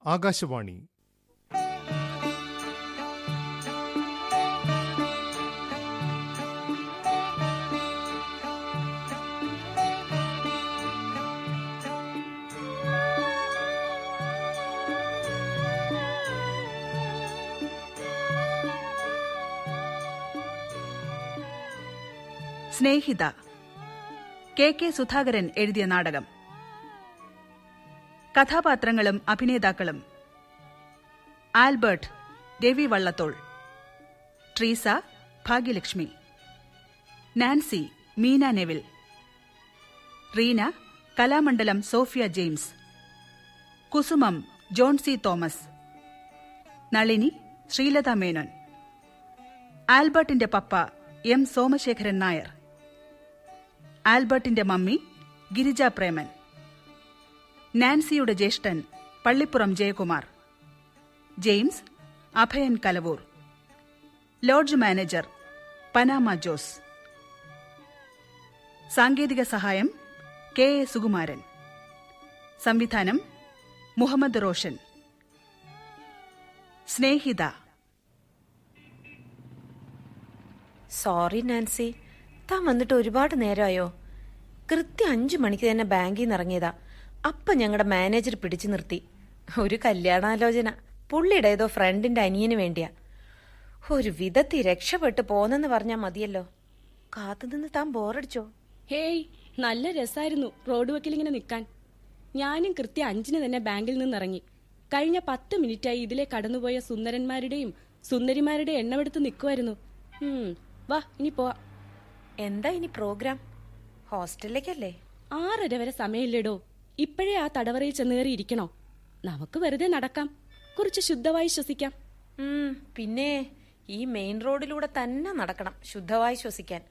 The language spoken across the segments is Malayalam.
ആകാശവാണി. സ്നേഹിത, കെ സുധാകരൻ എഴുതിയ നാടകം. കഥാപാത്രങ്ങളും അഭിനേതാക്കളും: Albert Ravi Vallathol, Treesa Bhagyalakshmi, Nancy Meena Neville, Reena Kalamandalam Sophia James, Kusumam John C Thomas, Nalini Sreelatha Menon, ആൽബർട്ടിന്റെ പപ്പ എം സോമശേഖരൻ നായർ, ആൽബർട്ടിന്റെ മമ്മി ഗിരിജ പ്രേമൻ, നാൻസിയുടെ ജ്യേഷ്ഠൻ Pallippuram Jayakumar, James Abhayan Kalavoor, lodge manager Panama Jose. സാങ്കേതിക സഹായം കെ എ സുകുമാരൻ. സംവിധാനം മുഹമ്മദ് റോഷൻ. സ്നേഹിത. സോറി നാൻസി, താൻ വന്നിട്ട് ഒരുപാട് നേരമായോ? കൃത്യം 5 മണിക്ക് തന്നെ ബാങ്കിൽ നിന്ന് ഇറങ്ങിയതാ. അപ്പം ഞങ്ങളുടെ മാനേജർ പിടിച്ചു നിർത്തി. ഒരു കല്യാണാലോചന, പുള്ളിയുടെ ഏതോ ഫ്രണ്ടിന്റെ അനിയന് വേണ്ടിയാ. ഒരു വിധത്തിൽ രക്ഷപ്പെട്ട് പോന്നെന്ന് പറഞ്ഞാൽ മതിയല്ലോ. കാത്തുനിന്ന് താൻ ബോറടിച്ചോ? ഹേയ്, നല്ല രസായിരുന്നു റോഡ് വക്കിലിങ്ങനെ നിൽക്കാൻ. ഞാനും കൃത്യം 5-ന് തന്നെ ബാങ്കിൽ നിന്നിറങ്ങി. കഴിഞ്ഞ 10 മിനിറ്റായി ഇതിലെ കടന്നുപോയ സുന്ദരന്മാരുടെയും സുന്ദരിമാരുടെയും എണ്ണമെടുത്ത് നിൽക്കുമായിരുന്നു. വാ, ഇനി പോവാ. എന്താ ഇനി പ്രോഗ്രാം? ഹോസ്റ്റലിലേക്കല്ലേ? 6:30 വരെ സമയമില്ലേടോ. ഇപ്പോഴേ ആ തടവറയിൽ ചെന്നുകയറി ഇരിക്കണോ? നമുക്ക് വെറുതെ നടക്കാം, കുറച്ച് ശുദ്ധമായി ശ്വസിക്കാം. പിന്നെ ഈ മെയിൻ റോഡിലൂടെ തന്നെ നടക്കണം ശുദ്ധമായി ശ്വസിക്കാൻ.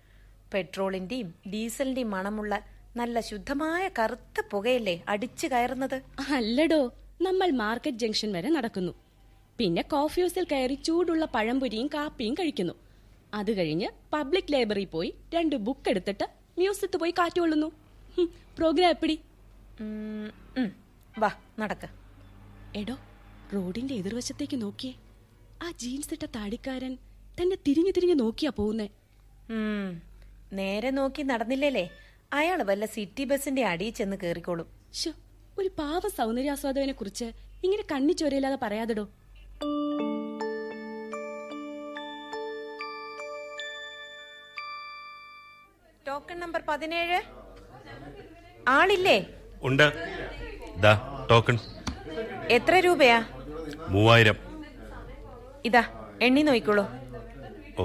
പെട്രോളിന്റെയും ഡീസലിന്റെയും മണമുള്ള നല്ല ശുദ്ധമായ കറുത്ത പുകയല്ലേ അടിച്ചു കയറുന്നത്? അല്ലടോ, നമ്മൾ മാർക്കറ്റ് ജംഗ്ഷൻ വരെ നടക്കുന്നു. പിന്നെ കോഫി ഹൗസിൽ കയറി ചൂടുള്ള പഴംപൊരിയും കാപ്പിയും കഴിക്കുന്നു. അത് കഴിഞ്ഞ് പബ്ലിക് ലൈബ്രറി പോയി 2 ബുക്ക് എടുത്തിട്ട് മ്യൂസിയത്ത് പോയി കാറ്റുകൊള്ളുന്നു. പ്രോഗ്രാം എപ്പിടി? വാ നടക്ക. എടോ, റോഡിന്റെ എതിർവശത്തേക്ക് നോക്കിയേ. ആ ജീൻസ് ഇട്ട താടിക്കാരൻ തന്നെ തിരിഞ്ഞു തിരിഞ്ഞു നോക്കിയാ പോകുന്നേ. നേരെ നോക്കി നടന്നില്ലേലേ അയാള് വല്ല സിറ്റി ബസിന്റെ അടിയിൽ ചെന്ന് കേറിക്കോളും. ഒരു പാവ സൗന്ദര്യാസ്വാദകനെ കുറിച്ച് ഇങ്ങനെ കണ്ണി ചോരയില്ലാതെ പറയാതെടോ. Token number 17. ആളില്ലേ? ഉണ്ട്. ദാ ടോക്കൺ. എത്ര രൂപയാ? 3000. ഇതാ എണ്ണി നോക്കിക്കോളൂ. ഓ,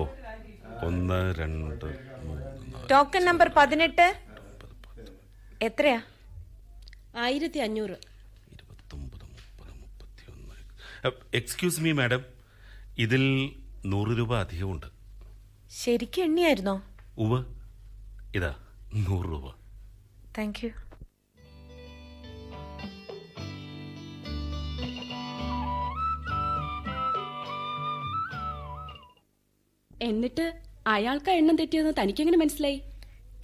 1 2 3. Token number 18. എത്രയാ? 1500. 29 30 31. എക്സ്ക്യൂസ് മീ മാഡം, ഇതിൽ 100 രൂപ അധികമുണ്ട്. ശരിക്കും എണ്ണിയായിരുന്നോ? ഉവ്വ്, ഇതാ 100 രൂപ. Thank you. എന്നിട്ട് അയാൾക്ക് എണ്ണം തെറ്റിയെന്ന് തനിക്കെങ്ങനെ മനസ്സിലായി?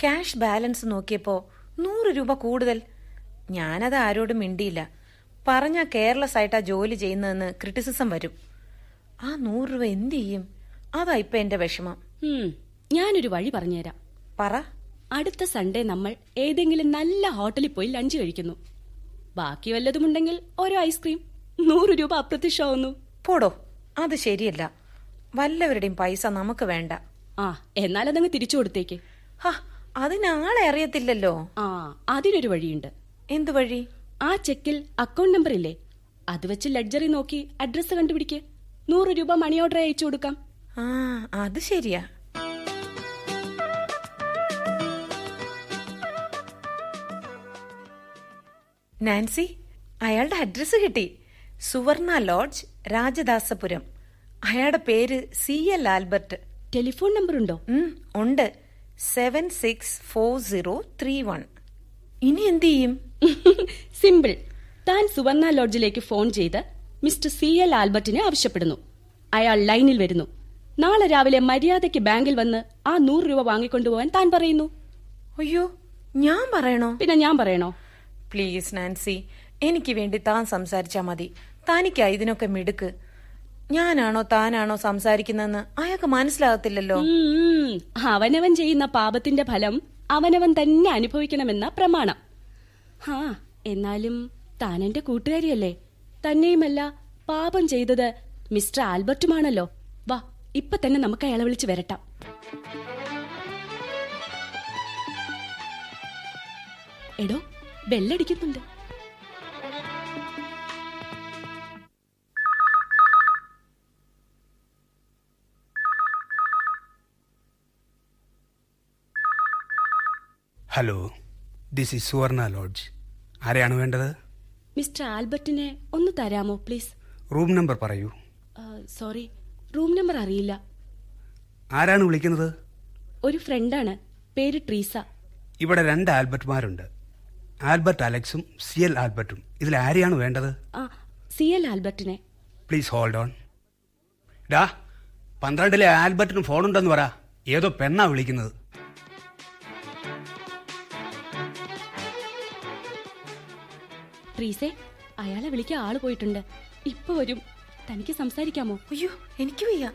ക്യാഷ് ബാലൻസ് നോക്കിയപ്പോ 100 രൂപ കൂടുതൽ. ഞാനത് ആരോടും മിണ്ടിയില്ല. പറഞ്ഞാ കെയർലെസ് ആയിട്ടാ ജോലി ചെയ്യുന്നതെന്ന് ക്രിറ്റിസിസം വരും. ആ 100 രൂപ എന്ത് ചെയ്യും? അതാ ഇപ്പൊ എന്റെ വിഷമം. ഞാനൊരു വഴി പറഞ്ഞുതരാം. പറ. അടുത്ത സൺഡേ നമ്മൾ ഏതെങ്കിലും നല്ല ഹോട്ടലിൽ പോയി ലഞ്ച് കഴിക്കുന്നു. ബാക്കി വല്ലതുമുണ്ടെങ്കിൽ ഓരോ ഐസ്ക്രീം. 100 രൂപ അപ്രത്യക്ഷമാവുന്നു. പോടോ, അത് ശരിയല്ല. വല്ലവരുടെയും പൈസ നമുക്ക് വേണ്ട. എന്നാൽ അതങ്ങ് തിരിച്ചു കൊടുത്തേക്ക്. അതിനാളെ അറിയത്തില്ലല്ലോ. അതിനൊരു വഴിയുണ്ട്. എന്തു വഴി? ആ ചെക്കിൽ അക്കൗണ്ട് നമ്പർ ഇല്ലേ, അത് വെച്ച് ലെഡ്ജറി നോക്കി അഡ്രസ് കണ്ടുപിടിക്ക്. 100 രൂപ മണി ഓർഡർ അയച്ചു കൊടുക്കാം. അത് ശരിയാ. നാൻസി, അയാളുടെ അഡ്രസ് കിട്ടി. സുവർണ ലോഡ്ജ്, രാജദാസപുരം. അയാളുടെ പേര് CL ആൽബർട്ട്. ടെലിഫോൺ നമ്പർ ഉണ്ടോ? ഉണ്ട്, 764031. ഇനി എന്ത് ചെയ്യും? സിമ്പിൾ. താൻ സുവർണ ലോഡ്ജിലേക്ക് ഫോൺ ചെയ്ത് മിസ്റ്റർ CL ആൽബർട്ടിനെ ആവശ്യപ്പെടുന്നു. അയാൾ ലൈനിൽ വരുന്നു. നാളെ രാവിലെ മര്യാദയ്ക്ക് ബാങ്കിൽ വന്ന് ആ 100 രൂപ വാങ്ങിക്കൊണ്ടുപോകാൻ താൻ പറയുന്നു. അയ്യോ, ഞാൻ പറയണോ? പിന്നെ ഞാൻ പറയണോ? പ്ലീസ് നാൻസി, എനിക്ക് വേണ്ടി താൻ സംസാരിച്ചാ മതി. തനിക്കാ ഇതിനൊക്കെ മിടുക്ക്. ഞാനാണോ താനാണോ സംസാരിക്കുന്നതെന്ന് അയാൾക്ക് മനസ്സിലാകത്തില്ലല്ലോ. അവനവൻ ചെയ്യുന്ന പാപത്തിന്റെ ഫലം അവനവൻ തന്നെ അനുഭവിക്കണമെന്ന പ്രമാണം. എന്നാലും താൻ എന്റെ കൂട്ടുകാരിയല്ലേ? തന്നെയുമല്ല, പാപം ചെയ്തത് മിസ്റ്റർ ആൽബർട്ടുമാണല്ലോ. വാ, ഇപ്പൊ തന്നെ നമുക്ക് അയാളെ വിളിച്ച് വരട്ടാം. എടോ, ബെല്ലടിക്കുന്നുണ്ട്. ഹലോ, ദിസ് ഈസ് സുവർണ ലോഡ്ജ്. ആരെയാണ് വേണ്ടത്? മിസ്റ്റർ ആൽബർട്ടിനെ ഒന്ന് തരാമോ പ്ലീസ്? റൂം നമ്പർ പറയൂ. സോറി, റൂം നമ്പർ അറിയില്ല. ആരാണ് വിളിക്കുന്നത്? ഒരു ഫ്രണ്ടാണ്, പേര് ട്രീസ. ഇവിടെ 2 ആൽബർട്ട്മാരുണ്ട്. Albert അലക്സും CL ആൽബർട്ടും. ഇതിൽ ആരെയാണ് വേണ്ടത്? CL ആൽബർട്ടിനെ. Please hold on. 12 ആൽബർട്ടിന് ഫോണുണ്ടെന്ന് പറ. ഏതോ പെണ്ണാ വിളിക്കുന്നത്. ട്രീസേ, അയാളെ വിളിക്കാൻ ആള് പോയിട്ടുണ്ട്. ഇപ്പൊ വരും. തനിക്ക് സംസാരിക്കാമോ? അയ്യോ, എനിക്ക് വയ്യ.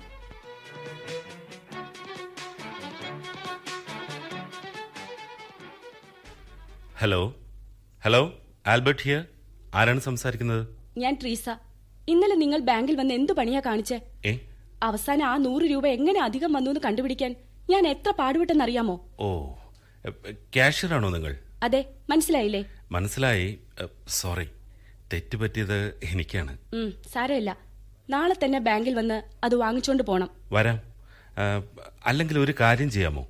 Hello hello, Albert here. ആരാണ് സംസാരിക്കുന്നത്? ഞാൻ ട്രീസ. ഇന്നലെ നിങ്ങൾ ബാങ്കിൽ വന്ന് എന്തു പണിയാ കാണിച്ചേ? അവസാനം ആ 100 രൂപ എങ്ങനെ അധികം വന്നു എന്ന് കണ്ടുപിടിക്കാൻ ഞാൻ എത്ര പാടുപെട്ടെന്നറിയാമോ? ഓ, ക്യാഷ്യറാണോ നിങ്ങൾ? അതെ, മനസ്സിലായില്ലേ? മനസ്സിലായി. സോറി, തെറ്റുപറ്റിയത് എനിക്കാണ്. സാരമില്ല. നാളെ തന്നെ ബാങ്കിൽ വന്ന് അത് വാങ്ങിച്ചോണ്ട് പോണം. വരാം. അല്ലെങ്കിൽ ഒരു കാര്യം ചെയ്യാമോ?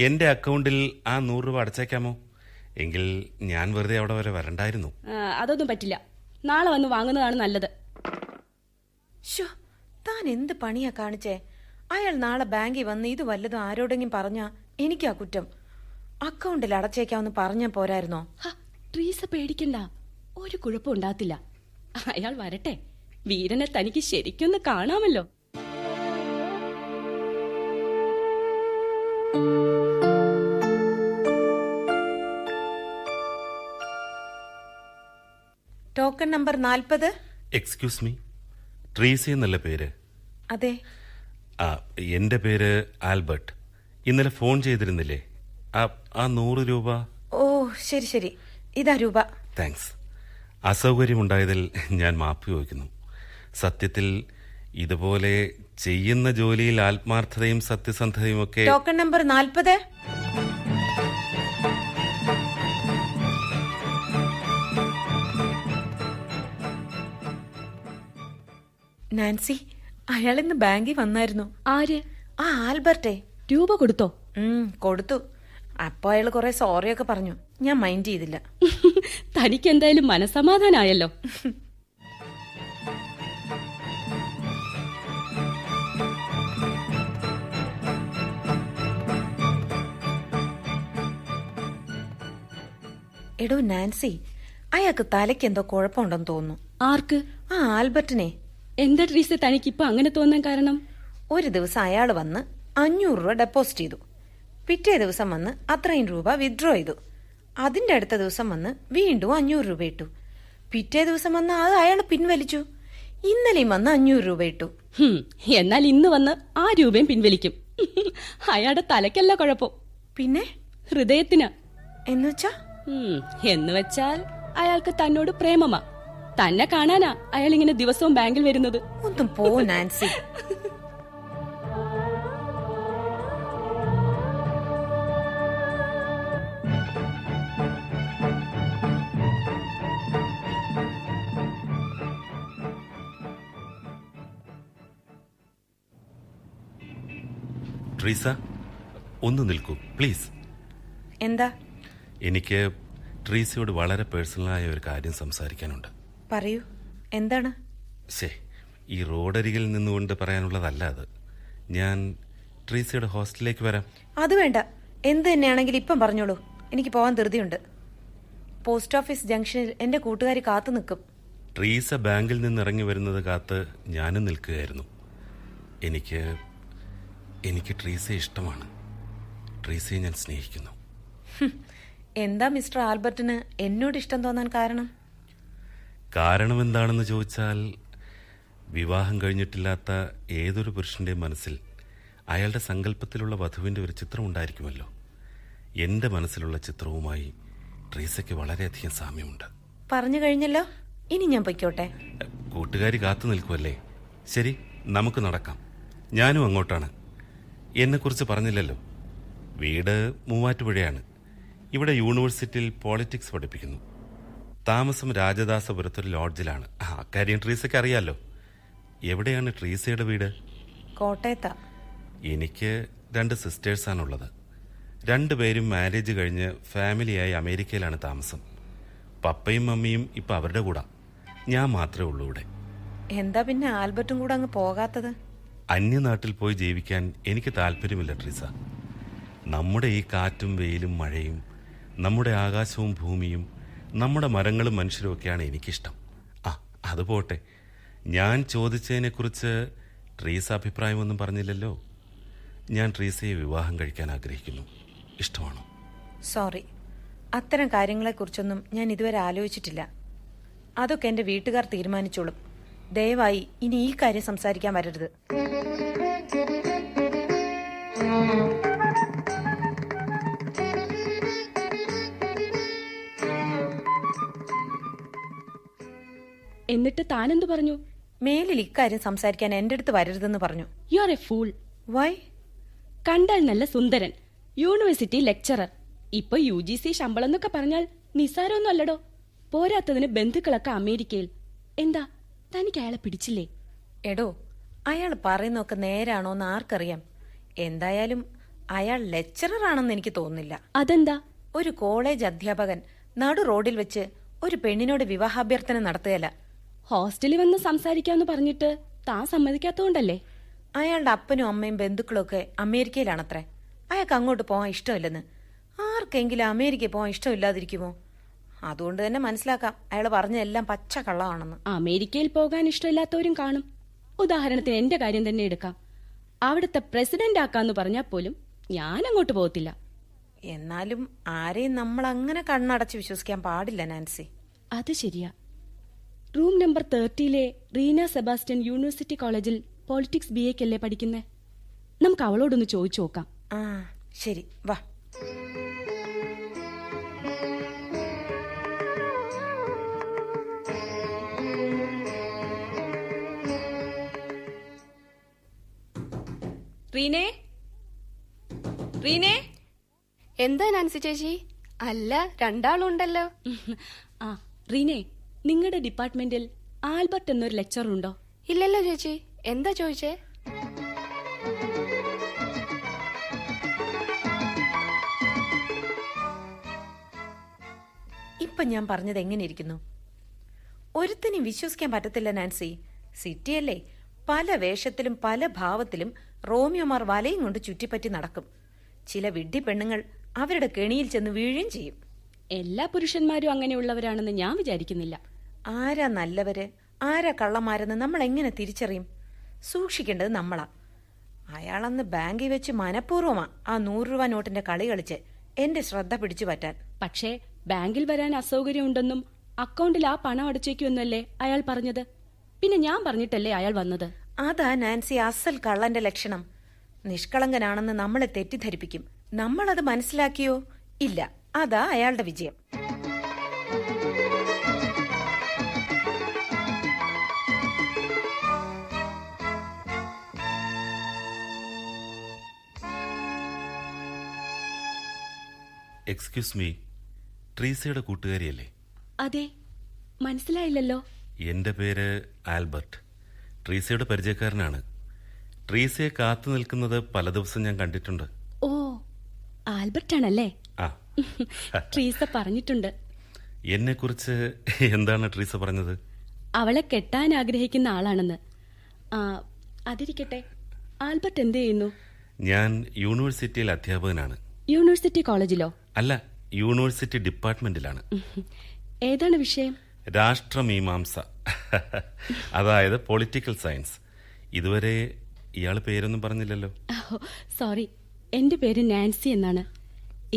എന്റെ അക്കൗണ്ടിൽ ആ 100 രൂപ അടച്ചേക്കാമോ? എങ്കിൽ ഞാൻ വെറുതെ അവിടെ വരെ വരണ്ടായിരുന്നു. അതൊന്നും പറ്റില്ല. നാളെ വന്ന് വാങ്ങുന്നതാണ് നല്ലത്. താൻ എന്ത് പണിയാ കാണിച്ചേ? അയാൾ നാളെ ബാങ്കിൽ വന്ന് ഇത് വല്ലതും ആരോടെങ്കിലും പറഞ്ഞാ എനിക്കാ കുറ്റം. അക്കൗണ്ടിൽ അടച്ചേക്കാമെന്ന് പറഞ്ഞാ പോരായിരുന്നോ? ട്രീസ പേടിക്കണ്ട, ഒരു കുഴപ്പം ഉണ്ടാകത്തില്ല. അയാൾ വരട്ടെ. വീരനെ തനിക്ക് ശരിക്കൊന്ന് കാണാമല്ലോ. Token number 40. Excuse me, Treesa എന്നല്ല പേര്? അതെ. എന്റെ പേര് ആൽബർട്ട്. ഇന്നലെ ഫോൺ ചെയ്തിരുന്നില്ലേ? ആ 100 രൂപ. ഓ, ശരി ശരി, ഇതാ രൂപ. താങ്ക്സ്. അസൗകര്യമുണ്ടായതിൽ ഞാൻ മാപ്പ് ചോദിക്കുന്നു. സത്യത്തിൽ ഇതുപോലെ ചെയ്യുന്ന ജോലിയിൽ ആത്മാർത്ഥതയും സത്യസന്ധതയും ഒക്കെ. Token number 40. നാൻസി, അയാൾ ഇന്ന് ബാങ്കിൽ വന്നായിരുന്നു. ആര്? ആ ആൽബർട്ടെ. രൂപ കൊടുത്തോ? കൊടുത്തു. അപ്പൊ അയാൾ കുറെ സോറിയൊക്കെ പറഞ്ഞു. ഞാൻ മൈൻഡ് ചെയ്തില്ല. തനിക്ക് എന്തായാലും മനസമാധാനായല്ലോ. എടോ നാൻസി, അയാൾക്ക് തലയ്ക്ക് എന്തോ കുഴപ്പമുണ്ടെന്ന് തോന്നുന്നു. ആർക്ക്? ആ ആൽബർട്ടിനെ. എന്താ ട്രീസ തനിക്കിപ്പോ അങ്ങനെ തോന്നാൻ കാരണം? ഒരു ദിവസം അയാൾ വന്ന് 500 രൂപ ഡെപ്പോസിറ്റ് ചെയ്തു. പിറ്റേ ദിവസം വന്ന് അത്രയും രൂപ വിത്ഡ്രോ ചെയ്തു. അതിന്റെ അടുത്ത ദിവസം വന്ന് വീണ്ടും 500 രൂപ ഇട്ടു. പിറ്റേ ദിവസം വന്ന് അത് അയാൾ പിൻവലിച്ചു. ഇന്നലെയും വന്ന് 500 രൂപ ഇട്ടു. എന്നാൽ ഇന്ന് വന്ന് ആ രൂപയും പിൻവലിക്കും. അയാളുടെ തലയ്ക്കല്ല കുഴപ്പം, പിന്നെ ഹൃദയത്തിന്. എന്നുവെച്ചാൽ അയാൾക്ക് തന്നോട് പ്രേമമാ. തന്നെ കാണാനാ അയാൾ ഇങ്ങനെ ദിവസവും ബാങ്കിൽ വരുന്നത്. ഒന്നും പോ നാൻസി. ട്രീസ, ഒന്ന് നിൽക്കൂ പ്ലീസ്. എന്താ? എനിക്ക് ട്രീസയോട് വളരെ പേഴ്സണലായ ഒരു കാര്യം സംസാരിക്കാനുണ്ട്. പറയൂ, എന്താണ്? ഈ റോഡരികിൽ നിന്നുകൊണ്ട് പറയാനുള്ളതല്ല അത്. ഞാൻ ട്രീസയുടെ ഹോസ്റ്റലിലേക്ക് വരാം. അത് വേണ്ട. എന്ത് തന്നെയാണെങ്കിലും ഇപ്പം പറഞ്ഞോളൂ. എനിക്ക് പോവാൻ ധൃതിയുണ്ട്. പോസ്റ്റ് ഓഫീസ് ജംഗ്ഷനിൽ എന്റെ കൂട്ടുകാരി കാത്തു നിൽക്കും. ട്രീസ ബാങ്കിൽ നിന്ന് ഇറങ്ങി വരുന്നത് കാത്ത് ഞാനും നിൽക്കുകയായിരുന്നു. എനിക്ക് ട്രീസയെ ഇഷ്ടമാണ്. ട്രീസയെ ഞാൻ സ്നേഹിക്കുന്നു. എന്താ മിസ്റ്റർ ആൽബർട്ടിന് എന്നോട് ഇഷ്ടം തോന്നാൻ കാരണം? കാരണം എന്താണെന്ന് ചോദിച്ചാൽ, വിവാഹം കഴിഞ്ഞിട്ടില്ലാത്ത ഏതൊരു പുരുഷന്റെ മനസ്സിൽ അയാളുടെ സങ്കല്പത്തിലുള്ള വധുവിന്റെ ഒരു ചിത്രം ഉണ്ടായിരിക്കുമല്ലോ. എന്റെ മനസ്സിലുള്ള ചിത്രവുമായി ട്രീസയ്ക്ക് വളരെയധികം സാമ്യമുണ്ട്. പറഞ്ഞു കഴിഞ്ഞല്ലോ, ഇനി ഞാൻ പൊയ്ക്കോട്ടെ. കൂട്ടുകാരി കാത്തു നിൽക്കുമല്ലേ? ശരി, നമുക്ക് നടക്കാം. ഞാനും അങ്ങോട്ടാണ്. എന്നെക്കുറിച്ച് പറഞ്ഞില്ലല്ലോ. വീട് മൂവാറ്റുപുഴയാണ്. ഇവിടെ യൂണിവേഴ്സിറ്റിയിൽ പോളിറ്റിക്സ് പഠിപ്പിക്കുന്നു. താമസം രാജദാസപുരത്തൊരു ലോഡ്ജിലാണ്. അക്കാര്യം ട്രീസയ്ക്ക് അറിയാലോ. എവിടെയാണ് ട്രീസയുടെ വീട്? കോട്ടയത്താ. എനിക്ക് 2 സിസ്റ്റേഴ്സാണുള്ളത്. 2 പേരും മാരേജ് കഴിഞ്ഞ് ഫാമിലിയായി അമേരിക്കയിലാണ് താമസം. പപ്പയും മമ്മിയും ഇപ്പം അവരുടെ കൂടെ. ഞാൻ മാത്രമേ ഉള്ളൂ ഇവിടെ. എന്താ പിന്നെ ആൽബർട്ടും കൂടെ അങ്ങ് പോകാത്തത്? അന്യനാട്ടിൽ പോയി ജീവിക്കാൻ എനിക്ക് താല്പര്യമില്ല ട്രീസ. നമ്മുടെ ഈ കാറ്റും വെയിലും മഴയും, നമ്മുടെ ആകാശവും ഭൂമിയും, നമ്മുടെ മരങ്ങളും മനുഷ്യരും ഒക്കെയാണ് എനിക്കിഷ്ടം. അത് പോട്ടെ, ഞാൻ ചോദിച്ചതിനെക്കുറിച്ച് ട്രീസ അഭിപ്രായമൊന്നും പറഞ്ഞില്ലല്ലോ. ഞാൻ ട്രീസയെ വിവാഹം കഴിക്കാൻ ആഗ്രഹിക്കുന്നു. ഇഷ്ടമാണോ? സോറി, അത്തരം കാര്യങ്ങളെക്കുറിച്ചൊന്നും ഞാൻ ഇതുവരെ ആലോചിച്ചിട്ടില്ല. അതൊക്കെ എൻ്റെ വീട്ടുകാർ തീരുമാനിച്ചോളും. ദയവായി ഇനി ഈ കാര്യം സംസാരിക്കാൻ വരരുത്. എന്നിട്ട് താനെന്തു പറഞ്ഞു? മേലിൽ ഇക്കാര്യം സംസാരിക്കാൻ എൻ്റെ അടുത്ത് വരരുതെന്ന് പറഞ്ഞു. You are a fool. Why? കണ്ടാൽ നല്ല സുന്ദരൻ, യൂണിവേഴ്സിറ്റി ലെക്ചറർ. ഇപ്പൊ UGC ശമ്പളം എന്നൊക്കെ പറഞ്ഞാൽ നിസ്സാരമൊന്നും അല്ലടോ. പോരാത്തതിന് ബന്ധുക്കളൊക്കെ അമേരിക്കയിൽ. എന്താ, തനിക്ക് അയാളെ പിടിച്ചില്ലേ? എടോ, അയാൾ പറയുന്നൊക്കെ നേരാണോന്ന് ആർക്കറിയാം. എന്തായാലും അയാൾ ലെക്ചറർ ആണെന്ന് എനിക്ക് തോന്നുന്നില്ല. അതെന്താ? ഒരു കോളേജ് അധ്യാപകൻ നടു റോഡിൽ വെച്ച് ഒരു പെണ്ണിനോട് വിവാഹാഭ്യർത്ഥന നടത്തുകയല്ല. ഹോസ്റ്റലിൽ വന്ന് സംസാരിക്കാന്ന് പറഞ്ഞിട്ട് താൻ സമ്മതിക്കാത്തതുകൊണ്ടല്ലേ? അയാളുടെ അപ്പനും അമ്മയും ബന്ധുക്കളും ഒക്കെ അമേരിക്കയിലാണത്രേ. അയാൾക്ക് അങ്ങോട്ട് പോകാൻ ഇഷ്ടമില്ലെന്ന്. ആർക്കെങ്കിലും അമേരിക്കയിൽ പോകാൻ ഇഷ്ടമില്ലാതിരിക്കുമോ? അതുകൊണ്ട് തന്നെ മനസ്സിലാക്കാം അയാൾ പറഞ്ഞ എല്ലാം പച്ച കള്ളമാണെന്ന്. അമേരിക്കയിൽ പോകാൻ ഇഷ്ടമില്ലാത്തവരും കാണും. ഉദാഹരണത്തിന് എന്റെ കാര്യം തന്നെ എടുക്കാം. അവിടുത്തെ പ്രസിഡന്റ് ആക്കാന്ന് പറഞ്ഞാൽ പോലും ഞാൻ അങ്ങോട്ട് പോകത്തില്ല. എന്നാലും ആരെയും നമ്മൾ അങ്ങനെ കണ്ണടച്ച് വിശ്വസിക്കാൻ പാടില്ല നാൻസി. അത് ശരിയാ. Room number 30 Reena Sebastian university കോളേജിൽ പോളിറ്റിക്സ് BA ക്കല്ലേ പഠിക്കുന്നേ? നമുക്ക് അവളോടൊന്ന് ചോദിച്ചു നോക്കാം. ആ ശരി, വാ. റീനേ, റീനേ. എന്താ നാൻസി ചേച്ചി? അല്ല, രണ്ടാളുണ്ടല്ലോ. ആ റീനേ, നിങ്ങളുടെ ഡിപ്പാർട്ട്മെന്റിൽ ആൽബർട്ട് എന്നൊരു ലെക്ചർ ഉണ്ടോ? ഇല്ലല്ലോ ചേച്ചി. എന്താ ചോദിച്ചേ? ഇപ്പൊ ഞാൻ പറഞ്ഞത് എങ്ങനെ ഇരിക്കുന്നു? ഒരുത്തനും വിശ്വസിക്കാൻ പറ്റത്തില്ല നാൻസി. സിറ്റിയല്ലേ, പല വേഷത്തിലും പല ഭാവത്തിലും റോമിയോമാർ വലയും കൊണ്ട് ചുറ്റിപ്പറ്റി നടക്കും. ചില വിഡ്ഢി പെണ്ണുങ്ങൾ അവരുടെ കെണിയിൽ ചെന്ന് വീഴുകയും ചെയ്യും. എല്ലാ പുരുഷന്മാരും അങ്ങനെയുള്ളവരാണെന്ന് ഞാൻ വിചാരിക്കുന്നില്ല. ആരാ നല്ലവര് ആരാ കള്ളന്മാരെന്ന് നമ്മൾ എങ്ങനെ തിരിച്ചറിയും? സൂക്ഷിക്കേണ്ടത് നമ്മളാ. അയാളന്ന് ബാങ്കിൽ വെച്ച് മനഃപൂർവ്വമാ ആ 100 രൂപ നോട്ടിന്റെ കളി കളിച്ച് എന്റെ ശ്രദ്ധ പിടിച്ചു പറ്റാൻ. പക്ഷേ ബാങ്കിൽ വരാൻ അസൗകര്യമുണ്ടെന്നും അക്കൗണ്ടിൽ ആ പണം അടച്ചേക്കുമെന്നല്ലേ അയാൾ പറഞ്ഞത്? പിന്നെ ഞാൻ പറഞ്ഞിട്ടല്ലേ അയാൾ വന്നത്? അതാ നാൻസി അസൽ കള്ളന്റെ ലക്ഷണം. നിഷ്കളങ്കനാണെന്ന് നമ്മളെ തെറ്റിദ്ധരിപ്പിക്കും. നമ്മളത് മനസ്സിലാക്കിയോ? ഇല്ല. അതാ അയാളുടെ വിജയം. എക്സ്ക്യൂസ് മീ, ട്രീസയുടെ കൂട്ടുകാരിയല്ലേ? അതെ, മനസ്സിലായില്ലല്ലോ. എന്റെ പേര് ആൽബർട്ട്. ട്രീസയുടെ പരിചയക്കാരനാണ്. ട്രീസയെ കാത്തു നിൽക്കുന്നത് പല ദിവസം ഞാൻ കണ്ടിട്ടുണ്ട്. ഓ, ആൽബർട്ടാണല്ലേ? ആ. ട്രീസ പറഞ്ഞിട്ടുണ്ട്. എന്നെക്കുറിച്ച് എന്താണ് ട്രീസ പറഞ്ഞത്? അവളെ കെട്ടാൻ ആഗ്രഹിക്കുന്ന ആളാണെന്ന്. അതിരിക്കട്ടെ, ആൽബർട്ട് എന്ത് ചെയ്യുന്നു? ഞാൻ യൂണിവേഴ്സിറ്റിയിൽ അധ്യാപകനാണ്. യൂണിവേഴ്സിറ്റി കോളേജിലോ? അല്ല, യൂണിവേഴ്സിറ്റി ഡിപ്പാർട്ട്മെന്റിലാണ്. ഏതാണ് വിഷയം? രാഷ്ട്രമീമാംസ, അതായത് പൊളിറ്റിക്കൽ സയൻസ്. ഇതുവരെ ഇയാൾ പേരൊന്നും പറഞ്ഞില്ലല്ലോ. സോറി, എന്റെ പേര് നാൻസി എന്നാണ്.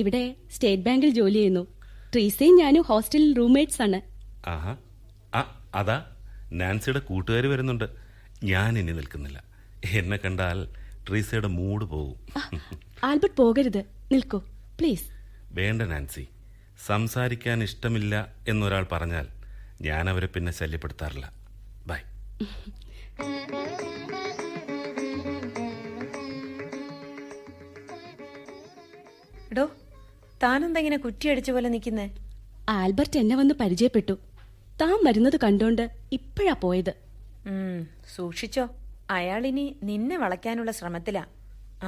ഇവിടെ സ്റ്റേറ്റ് ബാങ്കിൽ ജോലി ചെയ്യുന്നു. ട്രീസയും ഞാനും ഹോസ്റ്റലിൽ റൂംമേറ്റ്സ് ആണ്. ആഹാ. ആ, അതാ നാൻസിയുടെ കൂട്ടുകാർ വരുന്നുണ്ട്. ഞാൻ ഇനി നിൽക്കുന്നില്ല. എന്നെ കണ്ടാൽ ട്രീസയുടെ മൂഡ് പോകും. ആൽബർട്ട് പോകരുത്, നിൽക്കൂ പ്ലീസ്. വേണ്ട നാൻസി, സംസാരിക്കാൻ ഇഷ്ടമില്ല എന്നൊരാൾ പറഞ്ഞാൽ ഞാൻ അവരെ പിന്നെ ശല്യപ്പെടുത്താറില്ല. ബൈ. എടോ, താനെന്തെങ്ങനെ കുറ്റിയടിച്ച പോലെ നിൽക്കുന്നേ? ആൽബർട്ട് എന്നെ വന്ന് പരിചയപ്പെട്ടു. താൻ വരുന്നത് കണ്ടോണ്ട് ഇപ്പോഴാ പോയത്. സൂക്ഷിച്ചോ, അയാളിനി നിന്നെ വളയ്ക്കാനുള്ള ശ്രമത്തിലാ.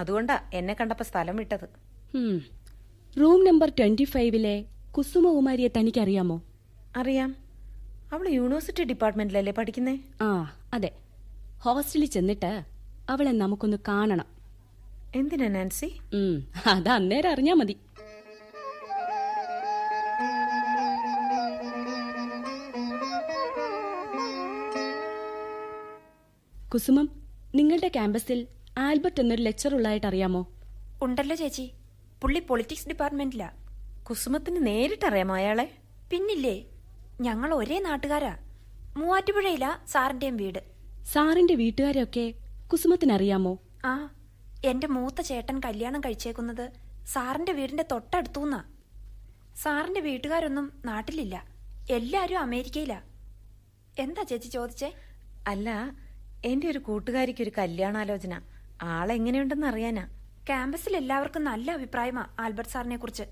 അതുകൊണ്ടാ എന്നെ കണ്ടപ്പോ സ്ഥലം വിട്ടത്. റൂം നമ്പർ 25-ലെ കുസുമകുമാരിയെ തനിക്കറിയാമോ? അറിയാം. അവള് യൂണിവേഴ്സിറ്റി ഡിപ്പാർട്ട്മെന്റിലല്ലേ പഠിക്കുന്നേ? ആ അതെ. ഹോസ്റ്റലിൽ ചെന്നിട്ട് അവളെ നമുക്കൊന്ന് കാണണം. എന്തിനാ നാൻസി? അത് അന്നേരം അറിഞ്ഞാ മതി. കുസുമം, നിങ്ങളുടെ ക്യാമ്പസിൽ ആൽബർട്ട് എന്നൊരു ലെക്ചർ ഉള്ളതായിട്ട് അറിയാമോ? ഉണ്ടല്ലോ ചേച്ചി, പുള്ളി പൊളിറ്റിക്സ് ഡിപ്പാർട്ട്മെന്റിലാ. കുസുമത്തിന് നേരിട്ടറിയാമോ അയാളെ? പിന്നില്ലേ, ഞങ്ങൾ ഒരേ നാട്ടുകാരാ. മൂവാറ്റുപുഴയിലാ സാറിന്റെയും വീട്. സാറിന്റെ വീട്ടുകാരെയൊക്കെ കുസുമത്തിനറിയാമോ? ആ, എന്റെ മൂത്ത ചേട്ടൻ കല്യാണം കഴിച്ചേക്കുന്നത് സാറിന്റെ വീടിന്റെ തൊട്ടടുത്തൂന്നാ. സാറിന്റെ വീട്ടുകാരൊന്നും നാട്ടിലില്ല, എല്ലാരും അമേരിക്കയിലാ. എന്താ ചേച്ചി ചോദിച്ചേ? അല്ല, എന്റെ ഒരു കൂട്ടുകാരിക്ക് ഒരു കല്യാണാലോചന. ആളെങ്ങനെയുണ്ടെന്ന് അറിയാനാ. ക്യാമ്പസിൽ എല്ലാവർക്കും നല്ല അഭിപ്രായമാ ആൽബർട്ട് സാറിനെ കുറിച്ച്.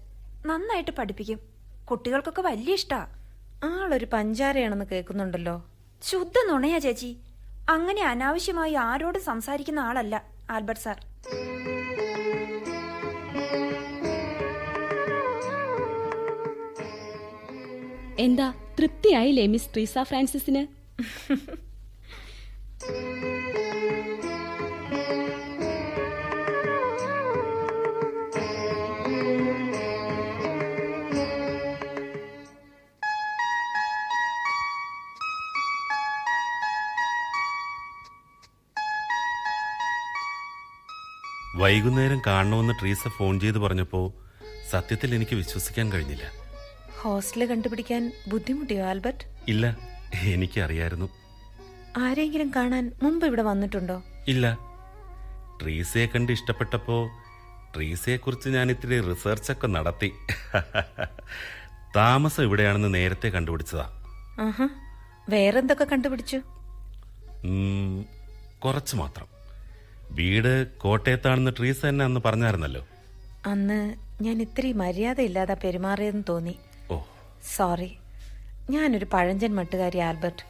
നന്നായിട്ട് പഠിപ്പിക്കും, കുട്ടികൾക്കൊക്കെ വലിയ ഇഷ്ടാ. ആളൊരു പഞ്ചാരയാണെന്ന് കേൾക്കുന്നുണ്ടല്ലോ. ശുദ്ധ നുണയാ ചേച്ചി. അങ്ങനെ അനാവശ്യമായി ആരോടും സംസാരിക്കുന്ന ആളല്ല ആൽബർട്ട് സാർ. എന്താ, തൃപ്തിയായില്ലേ മിസ് ട്രീസ ഫ്രാൻസിസിന്? വൈകുന്നേരം കാണണമെന്ന് ട്രീസ ഫോൺ ചെയ്ത് പറഞ്ഞപ്പോൾ സത്യത്തിൽ എനിക്ക് വിശ്വസിക്കാൻ കഴിഞ്ഞില്ല. ഹോസ്റ്റല് കണ്ടുപിടിക്കാൻ ബുദ്ധിമുട്ടിയോ ആൽബർട്ട്? ഇല്ല, എനിക്കറിയായിരുന്നു. ആരെങ്കിലും കാണാൻ മുമ്പ് ഇവിടെ വന്നിട്ടുണ്ടോ? ഇല്ല. ട്രീസയെ കണ്ട് ഇഷ്ടപ്പെട്ടപ്പോ ട്രീസയെക്കുറിച്ച് ഞാൻ ഇത്തിരി റിസർച്ചൊക്കെ നടത്തി. താമസം ഇവിടെയാണെന്ന് നേരത്തെ കണ്ടുപിടിച്ചതാ. വേറെന്തൊക്കെ കണ്ടുപിടിച്ചു? കുറച്ച് മാത്രം. വീട് കോട്ടയത്താണെന്ന് ട്രീസ എന്നെ അന്ന് പറഞ്ഞായിരുന്നല്ലോ. അന്ന് ഞാൻ ഇത്തിരി മര്യാദയില്ലാതെ പെരുമാറിയെന്ന് തോന്നി. ഓ സോറി. ഞാനൊരു പഴഞ്ചൻ മട്ടുകാരി ആൽബർട്ട്.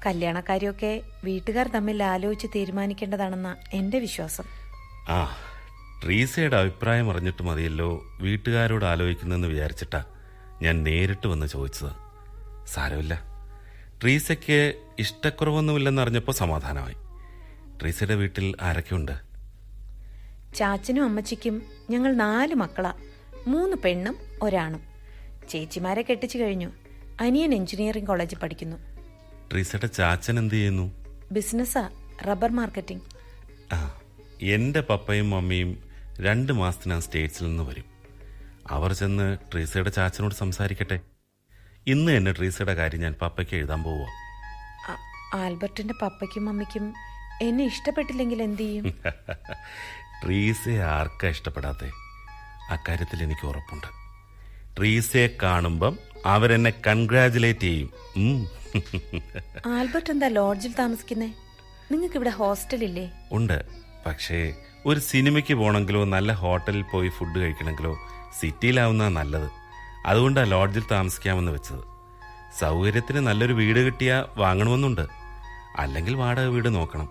കല്യാണക്കാരിയൊക്കെ വീട്ടുകാർ തമ്മിൽ ആലോചിച്ച് തീരുമാനിക്കേണ്ടതാണെന്ന എന്റെ വിശ്വാസം. ആ, ട്രീസയുടെ അഭിപ്രായം അറിഞ്ഞിട്ട് മതിയല്ലോ വീട്ടുകാരോട് ആലോചിക്കുന്നെന്ന് വിചാരിച്ചിട്ടാ ഞാൻ നേരിട്ട് വന്ന് ചോദിച്ചത്. സാരമില്ല, ട്രീസയ്ക്ക് ഇഷ്ടക്കുറവൊന്നുമില്ലെന്ന് അറിഞ്ഞപ്പോൾ സമാധാനമായി. ട്രീസയുടെ വീട്ടിൽ ആരൊക്കെയുണ്ട്? ചാച്ചനും അമ്മച്ചിക്കും ഞങ്ങൾ 4 മക്കളാ. 3 പെണ്ണും ഒരാണും. ചേച്ചിമാരെ കെട്ടിച്ചു കഴിഞ്ഞു. അനിയൻ എഞ്ചിനീയറിംഗ് കോളേജിൽ പഠിക്കുന്നു. ട്രീസയുടെ ചാച്ചൻ എന്ത് ചെയ്യുന്നു? ബിസിനസ്സാ, റബ്ബർ മാർക്കറ്റിംഗ്. ആ, എൻ്റെ പപ്പയും മമ്മിയും 2 മാസത്തിനകം സ്റ്റേറ്റ്സിൽ നിന്ന് വരും. അവർ ചെന്ന് ട്രീസയുടെ ചാച്ചനോട് സംസാരിക്കട്ടെ. ഇന്ന് തന്നെ ട്രീസയുടെ കാര്യം ഞാൻ പപ്പയ്ക്ക് എഴുതാൻ പോവുക. ആൽബർട്ടിന്റെ പപ്പയ്ക്കും മമ്മിക്കും എന്നെ ഇഷ്ടപ്പെട്ടില്ലെങ്കിൽ എന്ത് ചെയ്യും? ട്രീസയെ ആർക്കാ ഇഷ്ടപ്പെടാത്തെ? അക്കാര്യത്തിൽ എനിക്ക് ഉറപ്പുണ്ട്. ട്രീസയെ കാണുമ്പം അവരെന്നെ കൺഗ്രാജുലേറ്റ് ചെയ്യും. ആൽബർട്ട് എന്താ ലോഡ്ജിൽ താമസിക്കുന്നേ? നിങ്ങൾക്ക് ഇവിടെ ഹോസ്റ്റലില്ലേ? ഉണ്ട്, പക്ഷേ ഒരു സിനിമയ്ക്ക് പോകണമെങ്കിലോ നല്ല ഹോട്ടലിൽ പോയി ഫുഡ് കഴിക്കണമെങ്കിലോ സിറ്റിയിലാവുന്ന നല്ലത്. അതുകൊണ്ടാണ് ലോഡ്ജിൽ താമസിക്കാമെന്ന് വെച്ചത്. സൗകര്യത്തിന് നല്ലൊരു വീട് കിട്ടിയാൽ വാങ്ങണമെന്നുണ്ട്. അല്ലെങ്കിൽ വാടക വീട് നോക്കണം.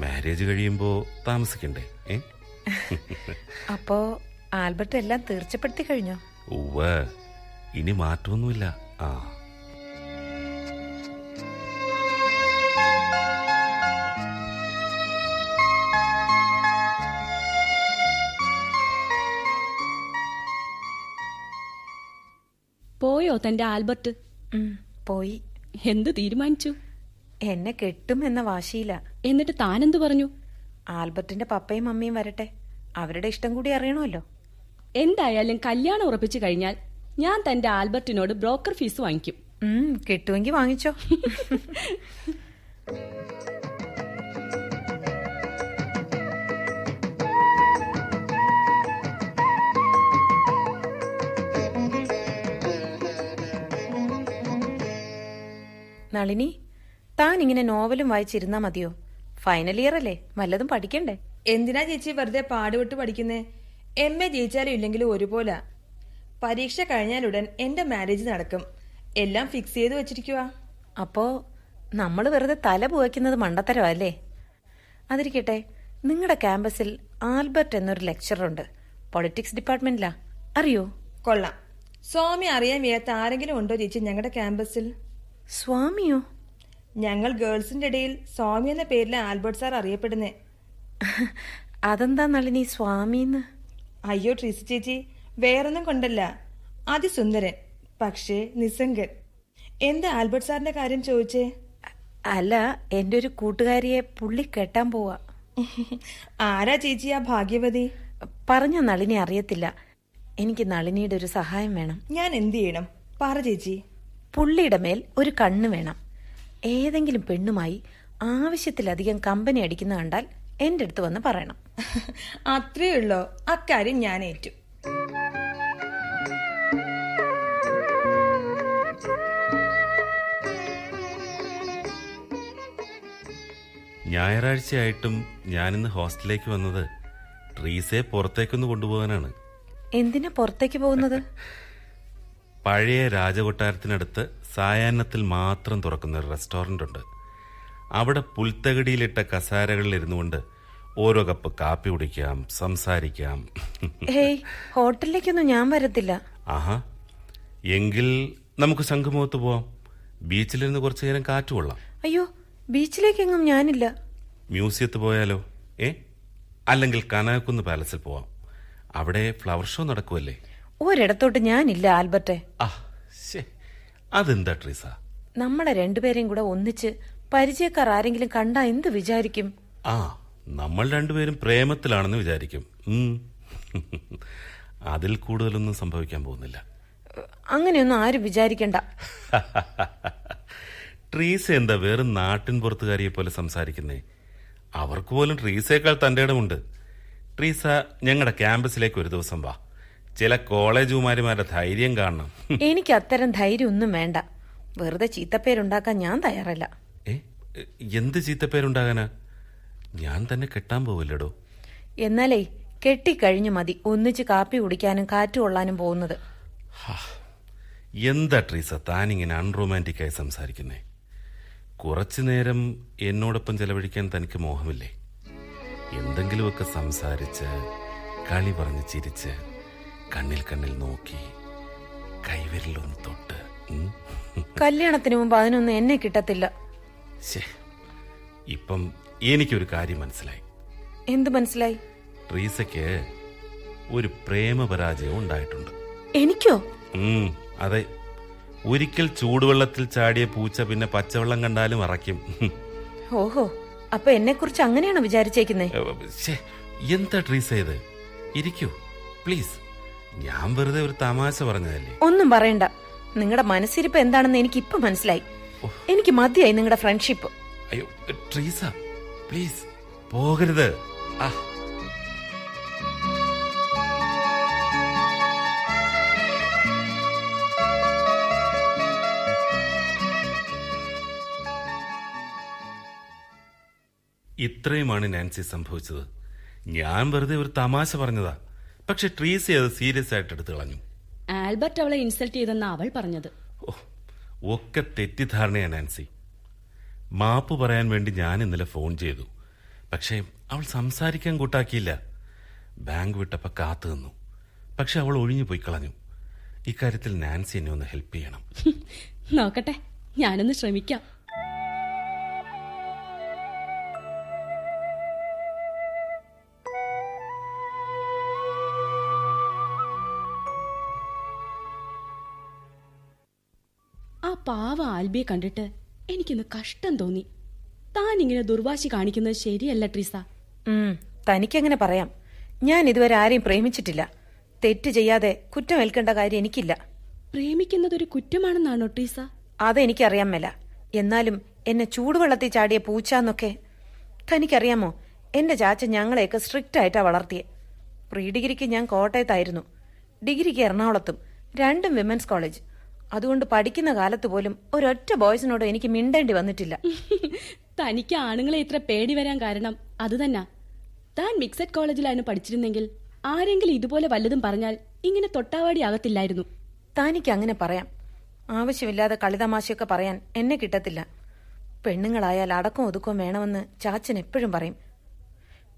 മാരേജ് കഴിയുമ്പോൾ താമസിക്കണ്ടേ? അപ്പോ ആൽബർട്ട് എല്ലാം തീർച്ചപ്പെടുത്തി കഴിഞ്ഞോ? ഉവ്വ്, ഇനി മാറ്റമൊന്നുമില്ല. ആ, പോയോ തന്റെ ആൽബർട്ട്? പോയി. എന്ത് തീരുമാനിച്ചു? എന്നെ കെട്ടും എന്ന വാശിയില്ല. എന്നിട്ട് താനെന്തു പറഞ്ഞു? ആൽബർട്ടിന്റെ പപ്പയും മമ്മിയും വരട്ടെ, അവരുടെ ഇഷ്ടം കൂടി അറിയണമല്ലോ. എന്തായാലും കല്യാണം ഉറപ്പിച്ചു കഴിഞ്ഞാൽ ഞാൻ തന്റെ ആൽബർട്ടിനോട് ബ്രോക്കർ ഫീസ് വാങ്ങിക്കും. കിട്ടുമെങ്കിൽ വാങ്ങിച്ചോ. നളിനി, താൻ ഇങ്ങനെ നോവലും വായിച്ചിരുന്നാ മതിയോ? ഫൈനൽ ഇയർ അല്ലേ, വല്ലതും പഠിക്കണ്ടേ? എന്തിനാ ചേച്ചി വെറുതെ പാടുപെട്ട് പഠിക്കുന്നേ? MA ജയിച്ചാലും ഇല്ലെങ്കിലും ഒരുപോലെ. പരീക്ഷ കഴിഞ്ഞാലുടൻ എന്റെ മാരേജ് നടക്കും. എല്ലാം ഫിക്സ് ചെയ്ത് വെച്ചിരിക്കുക. അപ്പോ നമ്മൾ വെറുതെ തല പുകയ്ക്കുന്നത് മണ്ടത്തരമല്ലേ? അതിരിക്കട്ടെ, നിങ്ങളുടെ ക്യാമ്പസിൽ ആൽബർട്ട് എന്നൊരു ലെക്ചറുണ്ട്. പൊളിറ്റിക്സ് ഡിപ്പാർട്ട്മെന്റിലാ, അറിയോ? കൊള്ളാം. സ്വാമി അറിയാൻ വയ്യാത്ത ആരെങ്കിലും ഉണ്ടോ ചേച്ചി ഞങ്ങളുടെ ക്യാമ്പസിൽ? സ്വാമിയോ? ഞങ്ങൾ ഗേൾസിന്റെ ഇടയിൽ സ്വാമി എന്ന പേരിൽ ആൽബർട്ട് സാർ അറിയപ്പെടുന്നേ. അതെന്താ നളിനി സ്വാമിന്ന്? അയ്യോ ട്രീസി ചേച്ചി, വേറൊന്നും കൊണ്ടല്ല. അതിസുന്ദരൻ, പക്ഷേ നിസ്സംഗൻ. എന്താ ആൽബർട്ട് സാറിന്റെ കാര്യം ചോദിച്ചേ? അല്ല, എന്റെ ഒരു കൂട്ടുകാരിയെ പുള്ളി കെട്ടാൻ പോവാ. ആരാ ചേച്ചി ആ ഭാഗ്യവതി? പറഞ്ഞ നളിനി അറിയത്തില്ല. എനിക്ക് നളിനിയുടെ ഒരു സഹായം വേണം. ഞാൻ എന്ത് ചെയ്യണം? പറ ചേച്ചി. പുള്ളിയുടെ മേൽ ഒരു കണ്ണ് വേണം. ഏതെങ്കിലും പെണ്ണുമായി ആവശ്യത്തിലധികം കമ്പനി അടിക്കുന്ന കണ്ടാൽ എന്റെ അടുത്ത് വന്ന് പറയണം. അത്രേ ഉള്ളോ? അക്കാര്യം ഞാൻ ഏറ്റു. ഞായറാഴ്ചയായിട്ടും ഞാനിന്ന് ഹോസ്റ്റലിലേക്ക് വന്നത് ട്രീസയെ പുറത്തേക്കൊന്ന് കൊണ്ടുപോകാനാണ്. എന്തിനാ പുറത്തേക്ക് പോകുന്നത്? പഴയ രാജകൊട്ടാരത്തിനടുത്ത് സായാഹ്നത്തിൽ മാത്രം തുറക്കുന്ന ഒരു റെസ്റ്റോറൻ്റ് ഉണ്ട്. അവിടെ പുൽത്തകടിയിലിട്ട കസാരകളിൽ ഇരുന്നു കൊണ്ട് ഓരോ കപ്പ് കാപ്പി കുടിക്കാം, സംസാരിക്കാം. ഹേയ്, ഹോട്ടലിലേക്കൊന്നും ഞാൻ വരത്തില്ല. ആഹാ, എങ്കിൽ നമുക്ക് ശംഖുമുഖത്ത് പോവാം. ബീച്ചിലിരുന്ന് കുറച്ചു നേരം കാറ്റ് കൊള്ളാം. അയ്യോ, ബീച്ചിലേക്കെങ്ങും ഞാനില്ല. മ്യൂസിയത്ത് പോയാലോ? അല്ലെങ്കിൽ കനകക്കുന്ന് പാലസിൽ പോവാം. അവിടെ ഫ്ലവർ ഷോ നടക്കുമല്ലേ? ഒരിടത്തോട്ട് ഞാനില്ല ആൽബർട്ടെ. അതെന്താ ട്രീസ? നമ്മളെ രണ്ടുപേരെയും കൂടെ ഒന്നിച്ച് പരിചയക്കാർ ആരെങ്കിലും കണ്ടാ എന്ത് വിചാരിക്കും? നമ്മൾ രണ്ടുപേരും പ്രേമത്തിലാണെന്ന് വിചാരിക്കും. അതിൽ കൂടുതലൊന്നും സംഭവിക്കാൻ പോകുന്നില്ല. അങ്ങനെയൊന്നും ആരും വിചാരിക്കണ്ട. ട്രീസ എന്താ വേറെ നാട്ടിൻ പുറത്തുകാരിയെ പോലെ സംസാരിക്കുന്നേ? അവർക്ക് പോലും ട്രീസയേക്കാൾ തന്റെ ഇടമുണ്ട്. ട്രീസ ഞങ്ങളുടെ ക്യാമ്പസിലേക്ക് ഒരു ദിവസം വാ. ചില കോളേജ് കുമാരിമാരുടെ ധൈര്യം കാണണം. എനിക്ക് അത്തരം ധൈര്യം ഒന്നും വേണ്ട. വെറുതെ ചീത്തപ്പേരുണ്ടാക്കാൻ ഞാൻ തയ്യാറല്ല. എന്ത് ചീത്തപ്പേരുണ്ടാകാനാ? ഞാൻ തന്നെ കെട്ടാൻ പോവില്ലടോ. എന്നാലേ കെട്ടിക്കഴിഞ്ഞു മതി ഒന്നിച്ച് കാപ്പി കുടിക്കാനും കാറ്റ് കൊള്ളാനും പോകുന്നത്. എന്താ ട്രീസ താനിങ്ങനെ അൺറൊമാൻറ്റിക്കായി സംസാരിക്കുന്നേ? കുറച്ചു നേരം എന്നോടൊപ്പം ചെലവഴിക്കാൻ തനിക്ക് മോഹമില്ലേ? എന്തെങ്കിലുമൊക്കെ സംസാരിച്ച്, കളി പറഞ്ഞ്, ചിരിച്ച്, കണ്ണിൽ കണ്ണിൽ നോക്കി, കൈവിരലൊന്ന് തൊട്ട്. കല്യാണത്തിന് മുമ്പ് അതിനൊന്നും എന്നെ കിട്ടത്തില്ല. ഇപ്പം എനിക്കൊരു കാര്യം മനസ്സിലായി. എന്ത് മനസ്സിലായി? ട്രീസയ്ക്ക് ഒരു പ്രേമപരാജയം ഉണ്ടായിട്ടുണ്ട്. എനിക്കോ? അതെ. ഒരിക്കൽ ചൂടുവെള്ളത്തിൽ ചാടിയ പൂച്ച പിന്നെ പച്ചവെള്ളം കണ്ടാലും അറയ്ക്കും. ഓഹോ, അപ്പൊ എന്നെ കുറിച്ച് അങ്ങനെയാണോ വിചാരിച്ചേക്കുന്നേ? എന്താ ട്രീസ ഇത്? ഇരിക്കൂ പ്ലീസ്. ഞാൻ വെറുതെ ഒരു തമാശ പറഞ്ഞതല്ലേ. ഒന്നും പറയണ്ട. നിങ്ങളുടെ മനസ്സിരിപ്പ് എന്താണെന്ന് എനിക്ക് ഇപ്പൊ മനസ്സിലായി. എനിക്ക് മതിയായി നിങ്ങളുടെ ഫ്രണ്ട്ഷിപ്പ്. അയ്യോ ട്രീസ പ്ലീസ് പോകരുത്. ഇത്രയുമാണ് നാൻസി സംഭവിച്ചത്. ഞാൻ വെറുതെ ഒരു തമാശ പറഞ്ഞതാ. പക്ഷെ ട്രീസി അത് സീരിയസ് ആയിട്ട് എടുത്തു കളഞ്ഞു. ആൽബർട്ട് അവളെ ഇൻസൾട്ട് ചെയ്തെന്നാ അവൾ പറഞ്ഞത്. ഒക്കെ തെറ്റിദ്ധാരണയാ നാൻസി. മാപ്പ് പറയാൻ വേണ്ടി ഞാൻ ഇന്നലെ ഫോൺ ചെയ്തു. പക്ഷേ അവൾ സംസാരിക്കാൻ കൂട്ടാക്കിയില്ല. ബാങ്ക് വിട്ടപ്പോൾ കാത്തു നിന്നു. പക്ഷെ അവൾ ഒഴിഞ്ഞു പോയി കളഞ്ഞു. ഇക്കാര്യത്തിൽ നാൻസി എന്നെ ഒന്ന് ഹെൽപ്പ് ചെയ്യണം. നോക്കട്ടെ, ഞാനൊന്ന് ശ്രമിക്കാം. ആ പാവ ആൽബിയെ കണ്ടിട്ട് എനിക്കൊന്ന് കഷ്ടം തോന്നി. താൻ ഇങ്ങനെ ദുർവാശി കാണിക്കുന്നത് ശരിയല്ല ട്രീസ. തനിക്കെങ്ങനെ പറയാം? ഞാൻ ഇതുവരെ ആരെയും പ്രേമിച്ചിട്ടില്ല. തെറ്റ് ചെയ്യാതെ കുറ്റമേൽക്കേണ്ട കാര്യം എനിക്കില്ല. പ്രേമിക്കുന്നതൊരു കുറ്റമാണെന്നാണോ ട്രീസ? അതെനിക്കറിയാൻ മേല. എന്നാലും എന്നെ ചൂടുവെള്ളത്തിൽ ചാടിയ പൂച്ചാന്നൊക്കെ തനിക്കറിയാമോ? എന്റെ ചാച്ച ഞങ്ങളെയൊക്കെ സ്ട്രിക്റ്റ് ആയിട്ടാ വളർത്തിയെ. പ്രീ ഡിഗ്രിക്ക് ഞാൻ കോട്ടയത്തായിരുന്നു, ഡിഗ്രിക്ക് എറണാകുളത്തും, രണ്ടും വിമൻസ് കോളേജ്. അതുകൊണ്ട് പഠിക്കുന്ന കാലത്ത് പോലും ഒരൊറ്റ ബോയ്സിനോട് എനിക്ക് മിണ്ടേണ്ടി വന്നിട്ടില്ല. തനിക്ക് ആണുങ്ങളെ ഇത്ര പേടി വരാൻ കാരണം അത് തന്നെ. താൻ മിക്സഡ് കോളേജിലാണ് പഠിച്ചിരുന്നെങ്കിൽ ആരെങ്കിലും ഇതുപോലെ വല്ലതും പറഞ്ഞാൽ ഇങ്ങനെ തൊട്ടാവാടി ആകത്തില്ലായിരുന്നു. തനിക്ക് അങ്ങനെ പറയാം. ആവശ്യമില്ലാതെ കളിതമാശയൊക്കെ പറയാൻ എന്നെ കിട്ടത്തില്ല. പെണ്ണുങ്ങളായാൽ അടക്കം ഒതുക്കം വേണമെന്ന് ചാച്ചൻ എപ്പോഴും പറയും.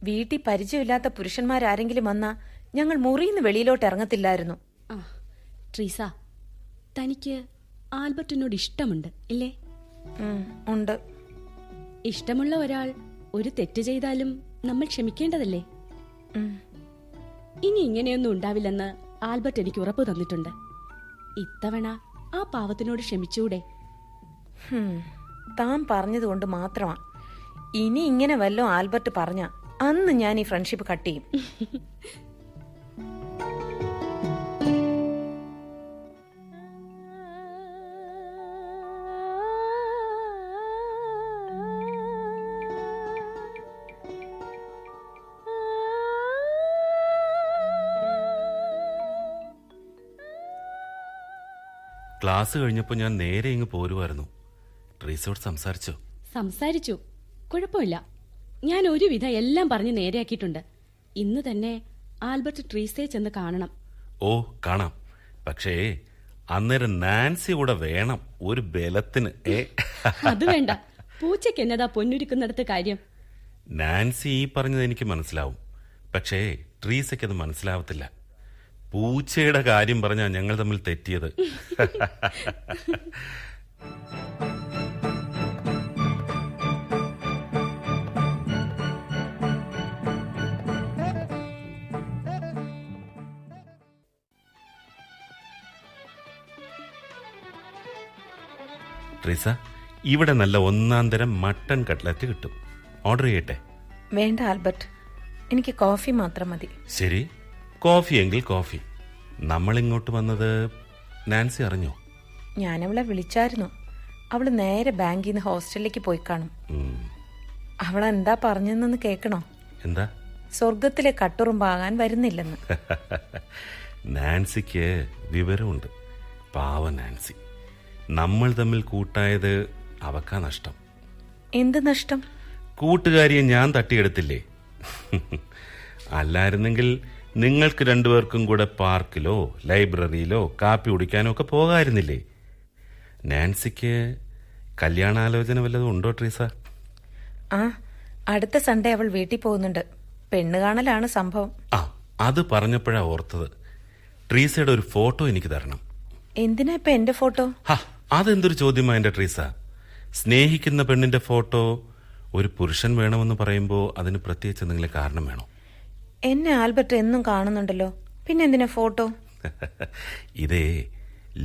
വീട്ടിൽ പരിചയമില്ലാത്ത പുരുഷന്മാരാരെങ്കിലും വന്നാ ഞങ്ങൾ മുറിയിന്ന് വെളിയിലോട്ട് ഇറങ്ങത്തില്ലായിരുന്നു. ആ ട്രീസ, തനിക്ക് ആൽബർട്ടിനോട് ഇഷ്ടമുണ്ട് ഇല്ലേ? ഉണ്ട്. ഇഷ്ടമുള്ള ഒരാൾ ഒരു തെറ്റ് ചെയ്താലും നമ്മൾ ക്ഷമിക്കേണ്ടതല്ലേ? ഇനി ഇങ്ങനെയൊന്നും ഉണ്ടാവില്ലെന്ന് ആൽബർട്ട് എനിക്ക് ഉറപ്പ് തന്നിട്ടുണ്ട്. ഇത്തവണ ആ പാവത്തിനോട് ക്ഷമിച്ചൂടെ? താൻ പറഞ്ഞതുകൊണ്ട് മാത്രമാ. ഇനി ഇങ്ങനെ വല്ലോ ആൽബർട്ട് പറഞ്ഞ അന്ന് ഞാൻ ഈ ഫ്രണ്ട്ഷിപ്പ് കട്ട് ചെയ്യും. ക്ലാസ് കഴിഞ്ഞപ്പോൾ ഞാൻ നേരെ ഇങ്ങ് പോരുമായിരുന്നു. ട്രീസോട് സംസാരിച്ചോ? സംസാരിച്ചു, കുഴപ്പമില്ല. ഞാൻ ഒരുവിധം എല്ലാം പറഞ്ഞ് നേരെയാക്കിയിട്ടുണ്ട്. ഇന്ന് തന്നെ ആൽബർട്ട് ട്രീസയെ ചെന്ന് കാണണം. ഓ കാണാം. പക്ഷേ അന്നേരം നാൻസി കൂടെ വേണം ഒരു ബലത്തിന്. അത് വേണ്ട. പൂച്ചയ്ക്ക് എന്നതാ പൊന്നുരുക്കുന്നിടത്ത് കാര്യം. നാൻസി ഈ പറഞ്ഞത് എനിക്ക് മനസ്സിലാവും. പക്ഷേ ട്രീസയ്ക്കത് മനസ്സിലാവത്തില്ല. പൂച്ചയുടെ കാര്യം പറഞ്ഞാ ഞങ്ങൾ തമ്മിൽ തെറ്റിയത്. ട്രീസ, ഇവിടെ നല്ല ഒന്നാം തരം മട്ടൺ കട്ട്ലറ്റ് കിട്ടും. ഓർഡർ ചെയ്യട്ടെ? വേണ്ട ആൽബർട്ട്, എനിക്ക് കോഫി മാത്രം മതി. ശരി, കോഫി എങ്കിൽ കോഫി. നമ്മളിങ്ങോട്ട് വന്നത് നാൻസി അറിഞ്ഞോ? ഞാനവളെ വിളിച്ചായിരുന്നു. അവള് നേരെ ബാങ്കിൽ നിന്ന് ഹോസ്റ്റലിലേക്ക് പോയി കാണും. അവളെന്താ പറഞ്ഞെന്ന് കേൾക്കണോ? എന്താ? സ്വർഗത്തിലെ കട്ടുറുമ്പാകാൻ വരുന്നില്ലെന്ന്. നാൻസിക്ക് വിവരമുണ്ട്. പാവ നാൻസി. നമ്മൾ തമ്മിൽ കൂട്ടായത് അവക്കാ നഷ്ടം. എന്ത് നഷ്ടം? കൂട്ടുകാരിയെ ഞാൻ തട്ടിയെടുത്തില്ലേ? അല്ലായിരുന്നെങ്കിൽ നിങ്ങൾക്ക് രണ്ടുപേർക്കും കൂടെ പാർക്കിലോ ലൈബ്രറിയിലോ കാപ്പി കുടിക്കാനോ ഒക്കെ പോകായിരുന്നില്ലേ? നാൻസിക്ക് കല്യാണാലോചന വല്ലതും ഉണ്ടോ ട്രീസ? ആ, അടുത്ത സൺഡേ അവൾ വീട്ടിൽ പോകുന്നുണ്ട്. പെണ്ണ് കാണലാണ് സംഭവം. ആ, അത് പറഞ്ഞപ്പോഴാ ഓർത്തത്. ട്രീസയുടെ ഒരു ഫോട്ടോ എനിക്ക് തരണം. എന്തിനാ ഇപ്പൊ എന്റെ ഫോട്ടോ? അതെന്തൊരു ചോദ്യമാ എന്റെ ട്രീസ. സ്നേഹിക്കുന്ന പെണ്ണിന്റെ ഫോട്ടോ ഒരു പുരുഷൻ വേണമെന്ന് പറയുമ്പോൾ അതിന് പ്രത്യേകിച്ച് എന്തെങ്കിലും കാരണം വേണോ? എന്നെ ആൽബർട്ട് എന്നും കാണുന്നുണ്ടല്ലോ, പിന്നെ എന്തിനാ ഫോട്ടോ? ഇതേ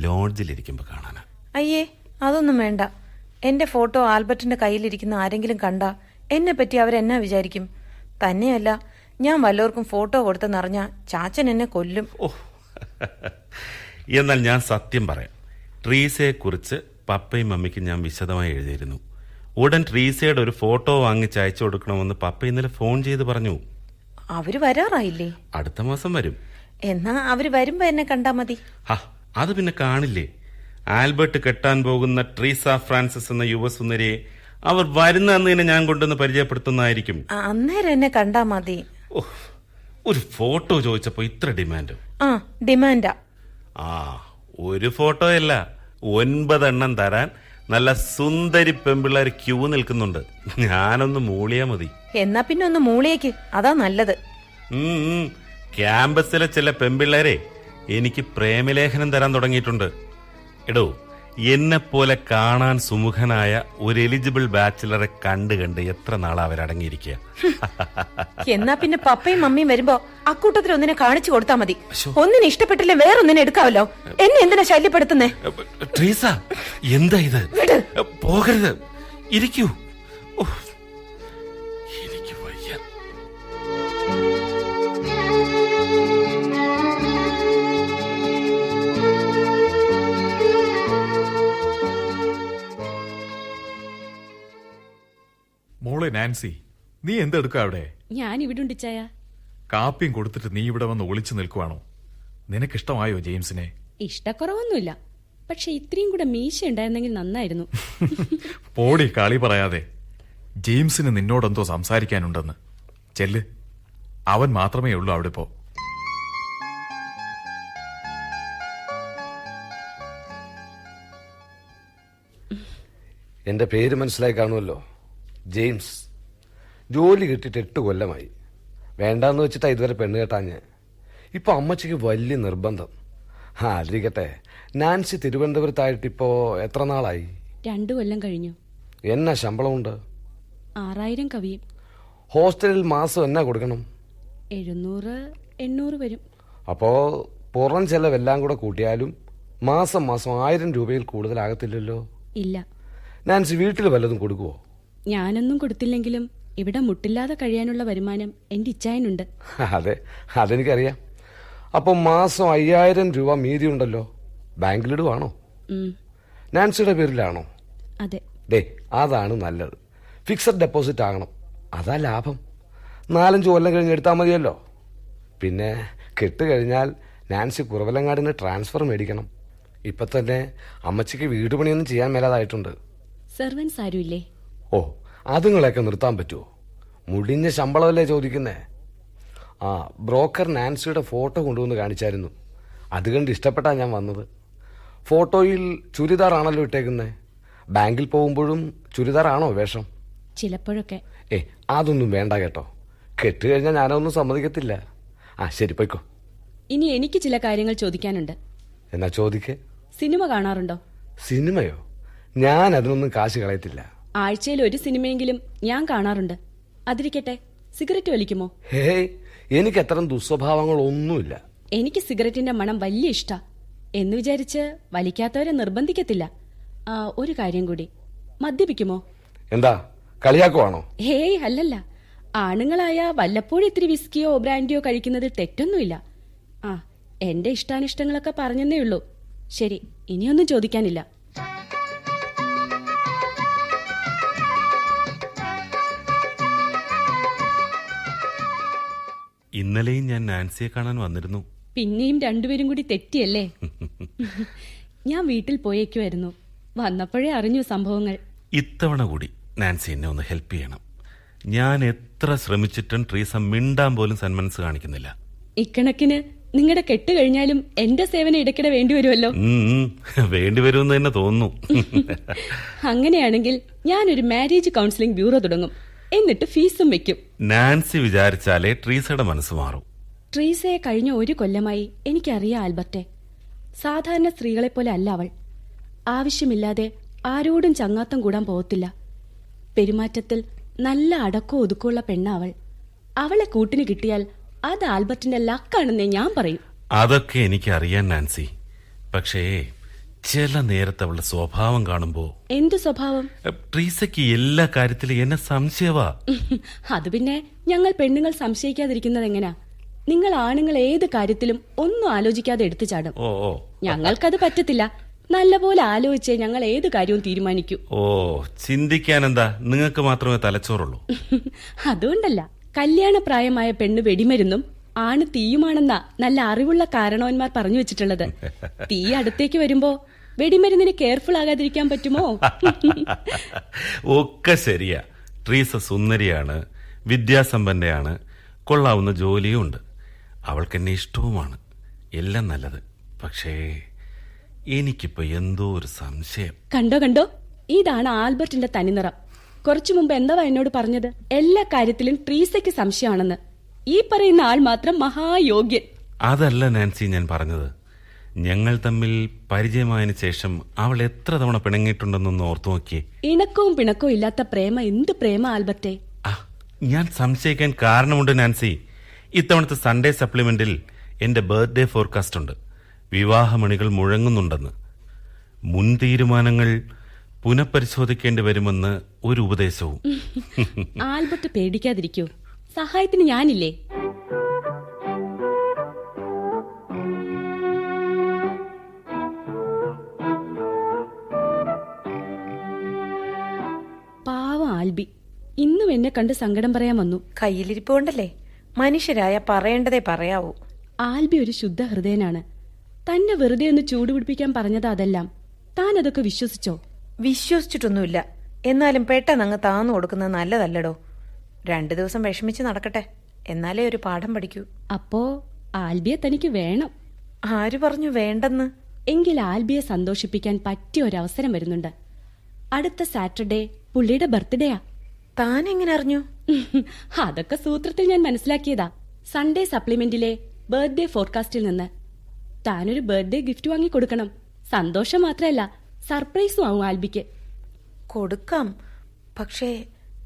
ലോഡ്ജിലിരിക്കുമ്പോ കാണാനാ. അയ്യേ, അതൊന്നും വേണ്ട. എന്റെ ഫോട്ടോ ആൽബർട്ടിന്റെ കയ്യിലിരിക്കുന്ന ആരെങ്കിലും കണ്ടാ എന്നെ പറ്റി അവരെന്നാ വിചാരിക്കും? തന്നെയല്ല, ഞാൻ വല്ലവർക്കും ഫോട്ടോ കൊടുത്തെന്നറിഞ്ഞ ചാച്ചൻ എന്നെ കൊല്ലും. ഓ, എന്നാൽ ഞാൻ സത്യം പറയാം. ട്രീസയെ കുറിച്ച് പപ്പയും മമ്മിക്കും ഞാൻ വിശദമായി എഴുതിയിരുന്നു. ഉടൻ ട്രീസയുടെ ഒരു ഫോട്ടോ വാങ്ങിച്ച് അയച്ചു കൊടുക്കണമെന്ന് പപ്പ ഇന്നലെ ഫോൺ ചെയ്ത് പറഞ്ഞു. അവര് വരാറായില്ലേ? അടുത്ത മാസം വരും. എന്നാ അവര് വരുമ്പോ എന്നെ കണ്ടാ മതി. അത് പിന്നെ കാണില്ലേ? ആൽബർട്ട് കെട്ടാൻ പോകുന്ന ട്രീസ ഫ്രാൻസിസ് എന്ന യുവസുന്ദരിയെ അവർ വരുന്ന അന്ന് തന്നെ ഞാൻ കൊണ്ടുവന്ന് പരിചയപ്പെടുത്തുന്നതായിരിക്കും. അന്നേരം എന്നെ കണ്ടാ മതി. ഒരു ഫോട്ടോ ചോദിച്ചപ്പോ ഇത്ര ഡിമാൻഡ്? ആ, ഡിമാൻഡാ. ഒരു ഫോട്ടോയല്ല, 9 എണ്ണം തരാൻ നല്ല സുന്ദരി പെമ്പിള്ളേർ ക്യൂ നിൽക്കുന്നുണ്ട്. ഞാനൊന്ന് മൂളിയാ മതി. എന്നാ പിന്നെ ഒന്ന് മൂളിയേക്ക്, അതാ നല്ലത്. ക്യാമ്പസിലെ ചില പെമ്പിള്ളേരെ എനിക്ക് പ്രേമലേഖനം തരാൻ തുടങ്ങിയിട്ടുണ്ട്. എടോ, എന്നെ പോലെ കാണാൻ സുമുഖനായ ഒരു എലിജിബിൾ ബാച്ചിലറെ കണ്ട് എത്ര നാളാ അവരടങ്ങിയിരിക്കുക. എന്നാ പിന്നെ പപ്പയും മമ്മിയും വരുമ്പോ അക്കൂട്ടത്തിൽ ഒന്നിനെ കാണിച്ചു കൊടുത്താ മതി. ഒന്നിനെ ഇഷ്ടപ്പെട്ടില്ലേ വേറൊന്നിനെ എടുക്കാവല്ലോ. എന്നെ എന്തിനാ ശല്യപ്പെടുത്തുന്നേ? ട്രീസ, എന്താ ഇത്? പോകരുത്, ഇരിക്കൂ. എനിക്ക് വയ്യ. മോളെ നാൻസി, നീ എന്തെടുക്ക അവിടെ? ഞാൻ ഇവിടെ ഉണ്ട് ചായ. കാപ്പിയും കൊടുത്തിട്ട് നീ ഇവിടെ വന്ന് ഒളിച്ചു നിൽക്കുവാണോ? നിനക്കിഷ്ടമായോ ജെയിംസിനെ? ഇഷ്ടക്കുറവൊന്നുമില്ല, പക്ഷെ ഇത്രയും കൂടെ മീശ ഉണ്ടായിരുന്നെങ്കിൽ നന്നായിരുന്നു. പോടി കളി പറയാതെ. ജെയിംസിന് നിന്നോടെന്തോ സംസാരിക്കാനുണ്ടെന്ന്. ചെല്ല്, അവൻ മാത്രമേ ഉള്ളൂ അവിടെ ഇപ്പോ. എന്റെ പേര് മനസ്സിലായി കാണുമല്ലോ, ജെയിംസ്. ജോലി കിട്ടിയിട്ട് 8 കൊല്ലമായി. വേണ്ടാന്ന് വെച്ചിട്ടാ ഇതുവരെ പെണ്ണ് കേട്ടാഞ്ഞ്. ഇപ്പൊ അമ്മച്ചിക്ക് വലിയ നിർബന്ധം. അതിരിക്കട്ടെ, നാൻസി തിരുവനന്തപുരത്തായിട്ടിപ്പോ എത്ര നാളായി? 2 കൊല്ലം കഴിഞ്ഞു. എന്നാ ശമ്പളമുണ്ട്? 6000 കവിയും. ഹോസ്റ്റലിൽ മാസം എന്നാ കൊടുക്കണം? 700-800 വരും. അപ്പോ പുറം ചെലവെല്ലാം കൂടെ കൂട്ടിയാലും മാസം 1000 രൂപയിൽ കൂടുതലാകത്തില്ലല്ലോ. ഇല്ല. നാൻസി വീട്ടിൽ വല്ലതും കൊടുക്കുവോ? ഞാനൊന്നും കൊടുത്തില്ലെങ്കിലും ഇവിടെ മുട്ടില്ലാതെ കഴിയാനുള്ള വരുമാനം എന്റെ ഇച്ഛായനുണ്ട്. അതെ, അതെനിക്കറിയാം. അപ്പൊ മാസം 5000 രൂപ മീതിയുണ്ടല്ലോ. ബാങ്കിലിടുവാണോ? നാൻസിയുടെ പേരിലാണോ? അതെ. ദേ, അതാണ് നല്ലത്. ഫിക്സഡ് ഡെപ്പോസിറ്റ് ആകണം, അതാ ലാഭം. 4-5 കൊല്ലം കഴിഞ്ഞ് എടുത്താൽ മതിയല്ലോ. പിന്നെ കെട്ടുകഴിഞ്ഞാൽ നാൻസി കുറവലങ്ങാടിന് ട്രാൻസ്ഫർ മേടിക്കണം. ഇപ്പൊ തന്നെ അമ്മച്ചിക്ക് വീട് പണിയൊന്നും ചെയ്യാൻ മേലാതായിട്ടുണ്ട്. സെർവൻസ് ആരുമില്ലേ? ഓ, അതുങ്ങളെയൊക്കെ നിർത്താൻ പറ്റുമോ? മുടിഞ്ഞ ശമ്പളമല്ലേ ചോദിക്കുന്നേ. ആ, ബ്രോക്കർ നാൻസിയുടെ ഫോട്ടോ കൊണ്ടുവന്ന് കാണിച്ചായിരുന്നു. അത് കണ്ട് ഇഷ്ടപ്പെട്ടാ ഞാൻ വന്നത്. ഫോട്ടോയിൽ ചുരിദാറാണല്ലോ ഇട്ടേക്കുന്നേ. ബാങ്കിൽ പോകുമ്പോഴും ചുരിദാറാണോ വേഷം? ചിലപ്പോഴൊക്കെ. അതൊന്നും വേണ്ട കേട്ടോ. കെട്ടുകഴിഞ്ഞാൽ ഞാനൊന്നും സമ്മതിക്കത്തില്ല. ആ, ശരി, പോയിക്കോ. ഇനി എനിക്ക് ചില കാര്യങ്ങൾ ചോദിക്കാനുണ്ട്. എന്നാ ചോദിക്കേ. സിനിമ കാണാറുണ്ടോ? സിനിമയോ? ഞാൻ അതിനൊന്നും കാശ് കളയത്തില്ല. ആഴ്ചയിൽ 1 സിനിമയെങ്കിലും ഞാൻ കാണാറുണ്ട്. അതിരിക്കട്ടെ, സിഗരറ്റ് വലിക്കുമോ? ഹേയ്, എനിക്ക് അത്തരം ദുസ്വഭാവങ്ങളൊന്നുമില്ല. എനിക്ക് സിഗരറ്റിന്റെ മണം വലിയ ഇഷ്ടാ. എന്ന് വിചാരിച്ച് വലിക്കാത്തവരെ നിർബന്ധിക്കത്തില്ല. ഒരു കാര്യം കൂടി, മദ്യപിക്കുമോ? എന്താ കളിയാക്കുവാണോ? ഹേയ്, അല്ലല്ല. ആണുങ്ങളായ വല്ലപ്പോഴും ഇത്തിരി വിസ്കിയോ ബ്രാൻഡിയോ കഴിക്കുന്നതിൽ തെറ്റൊന്നുമില്ല. എന്റെ ഇഷ്ടാനിഷ്ടങ്ങളൊക്കെ പറഞ്ഞെന്നേ ഉള്ളൂ. ശരി, ഇനിയൊന്നും ചോദിക്കാനില്ല. ഇന്നലെയും ഞാൻ നാൻസിയെ കാണാൻ വന്നിരുന്നു. പിന്നെയും രണ്ടുപേരും കൂടി തെറ്റിയല്ലേ? ഞാൻ വീട്ടിൽ പോയേക്കുമായിരുന്നു. വന്നപ്പോഴേ അറിഞ്ഞു സംഭവങ്ങൾ. ഇത്തവണ കൂടി നാൻസി എന്നെ ഒന്ന് ഹെൽപ്പ് ചെയ്യണം. ഞാൻ എത്ര ശ്രമിച്ചിട്ടും ട്രീസ മിണ്ടാൻ പോലും സന്മനസ് കാണിക്കുന്നില്ല. ഇക്കണക്കിന് നിങ്ങളുടെ കെട്ട് കഴിഞ്ഞാലും എന്റെ സേവനം ഇടയ്ക്കിടെ വേണ്ടിവരുമല്ലോ. വേണ്ടിവരുമെന്ന് തന്നെ തോന്നുന്നു. അങ്ങനെയാണെങ്കിൽ ഞാനൊരു മാരേജ് കൗൺസിലിംഗ് ബ്യൂറോ തുടങ്ങും. എന്നിട്ട് ഫീസും വെക്കും. നാൻസി വിചാരിച്ചാലേ ട്രീസയുടെ മനസ്സ് മാറും. ട്രീസയെ കഴിഞ്ഞ 1 കൊല്ലമായി എനിക്കറിയാം ആൽബർട്ടെ. സാധാരണ സ്ത്രീകളെ പോലെ അല്ല അവൾ. ആവശ്യമില്ലാതെ ആരോടും ചങ്ങാത്തം കൂടാൻ പോകത്തില്ല. പെരുമാറ്റത്തിൽ നല്ല അടക്കോ ഒതുക്കമുള്ള പെണ്ണ അവൾ. അവളെ കൂട്ടിന് കിട്ടിയാൽ അത് ആൽബർട്ടിന്റെ ലക്കാണെന്നേ ഞാൻ പറയും. അതൊക്കെ എനിക്കറിയാൻ നാൻസി. പക്ഷേ ചില നേരത്തെ അവളുടെ സ്വഭാവം കാണുമ്പോ. എന്ത് സ്വഭാവം? ട്രീസയ്ക്ക് എല്ലാ കാര്യത്തിലും എന്നെ സംശയവാ. അത് പിന്നെ ഞങ്ങൾ പെണ്ണുങ്ങൾ സംശയിക്കാതിരിക്കുന്നത് എങ്ങനാ? നിങ്ങൾ ആണുങ്ങൾ ഏത് കാര്യത്തിലും ഒന്നും ആലോചിക്കാതെ എടുത്തു ചാടും. ഞങ്ങൾക്കത് പറ്റത്തില്ല. നല്ലപോലെ ആലോചിച്ചേ ഞങ്ങൾ ഏത് കാര്യവും തീരുമാനിക്കൂ. ചിന്തിക്കാനെന്താ, നിങ്ങൾക്ക് മാത്രമേ തലച്ചോറുള്ളൂ. അതുകൊണ്ടല്ല, കല്യാണപ്രായമായ പെണ്ണ് വെടിമരുന്നും ആണ് തീയുമാണെന്ന നല്ല അറിവുള്ള കാരണവന്മാർ പറഞ്ഞു വെച്ചിട്ടുള്ളത്. തീ അടുത്തേക്ക് വരുമ്പോ വെടിമരുന്നിന് കെയർഫുൾ ആകാതിരിക്കാൻ പറ്റുമോ? ഒക്കെ ശരിയാ. ട്രീസ സുന്ദരിയാണ്, വിദ്യാസമ്പന്നയാണ്, കൊള്ളാവുന്ന ജോലിയും ഉണ്ട്. അവൾക്ക് എന്നെ ഇഷ്ടവുമാണ്. എല്ലാം നല്ലത്. പക്ഷേ എനിക്കിപ്പോ എന്തോ ഒരു സംശയം. കണ്ടോ, ഇതാണ് ആൽബർട്ടിന്റെ തനിനിറം. കുറച്ചു മുമ്പ് എന്താ എന്നോട് പറഞ്ഞത്? എല്ലാ കാര്യത്തിലും ട്രീസയ്ക്ക് സംശയമാണെന്ന്. ഈ പറയുന്ന ആൾ മാത്രം മഹായോഗ്യൻ. അതല്ല നാൻസി ഞാൻ പറഞ്ഞത്. ഞങ്ങൾ തമ്മിൽ പരിചയമായതിനു ശേഷം അവൾ എത്ര തവണ പിണങ്ങിയിട്ടുണ്ടെന്നൊന്ന് ഓർത്തു നോക്കിയേ. ഇണക്കവും പിണക്കവും ഇല്ലാത്ത പ്രേമ എന്ത് പ്രേമ ആൽബർട്ടെ? ഞാൻ സംശയിക്കാൻ കാരണമുണ്ട് നാൻസി. ഇത്തവണത്തെ സൺഡേ സപ്ലിമെന്റിൽ എന്റെ ബർത്ത്ഡേ ഫോർകാസ്റ്റ് ഉണ്ട്. വിവാഹമണികൾ മുഴങ്ങുന്നുണ്ടെന്ന്. മുൻ തീരുമാനങ്ങൾ പുനഃപരിശോധിക്കേണ്ടി വരുമെന്ന് ഒരു ഉപദേശവും. ആൽബർട്ട് പേടിക്കാതിരിക്കൂ, സഹായത്തിന് ഞാനില്ലേ. പാവം ആൽബി ഇന്നും എന്നെ കണ്ട് സങ്കടം പറയാൻ വന്നു. കയ്യിലിരിപ്പ് കൊണ്ടല്ലേ, മനുഷ്യരായ പറയേണ്ടതേ പറയാവൂ. ആൽബി ഒരു ശുദ്ധ ഹൃദയനാണ്. തന്നെ വെറുതെ ഒന്ന് ചൂടുപിടിപ്പിക്കാൻ പറഞ്ഞത് അതെല്ലാം. താൻ അതൊക്കെ വിശ്വസിച്ചോ? വിശ്വസിച്ചിട്ടൊന്നുമില്ല. എന്നാലും പെട്ടെന്ന് അങ്ങ് താന്നു കൊടുക്കുന്നത് നല്ലതല്ലടോ. 2 ദിവസം വിഷമിച്ച് നടക്കട്ടെ, എന്നാലേ ഒരു പാഠം പഠിക്കൂ. അപ്പോ ആൽബിയെ തനിക്ക് വേണം. ആര് പറഞ്ഞു വേണ്ടെന്ന്? എങ്കിൽ ആൽബിയെ സന്തോഷിപ്പിക്കാൻ പറ്റിയ ഒരവസരം വരുന്നുണ്ട്. അടുത്ത സാറ്റർഡേ പുള്ളിയുടെ ബർത്ത്ഡേയാ. താൻ എങ്ങനെ അറിഞ്ഞു? അതൊക്കെ സൂത്രത്തിൽ ഞാൻ മനസ്സിലാക്കിയതാ. സൺഡേ സപ്ലിമെന്റിലെ ബർത്ത്ഡേ ഫോർകാസ്റ്റിൽ നിന്ന്. താനൊരു ബർത്ത്ഡേ ഗിഫ്റ്റ് വാങ്ങി കൊടുക്കണം. സന്തോഷം മാത്രമല്ല, സർപ്രൈസും ആവും ആൽബിക്ക്. കൊടുക്കാം, പക്ഷേ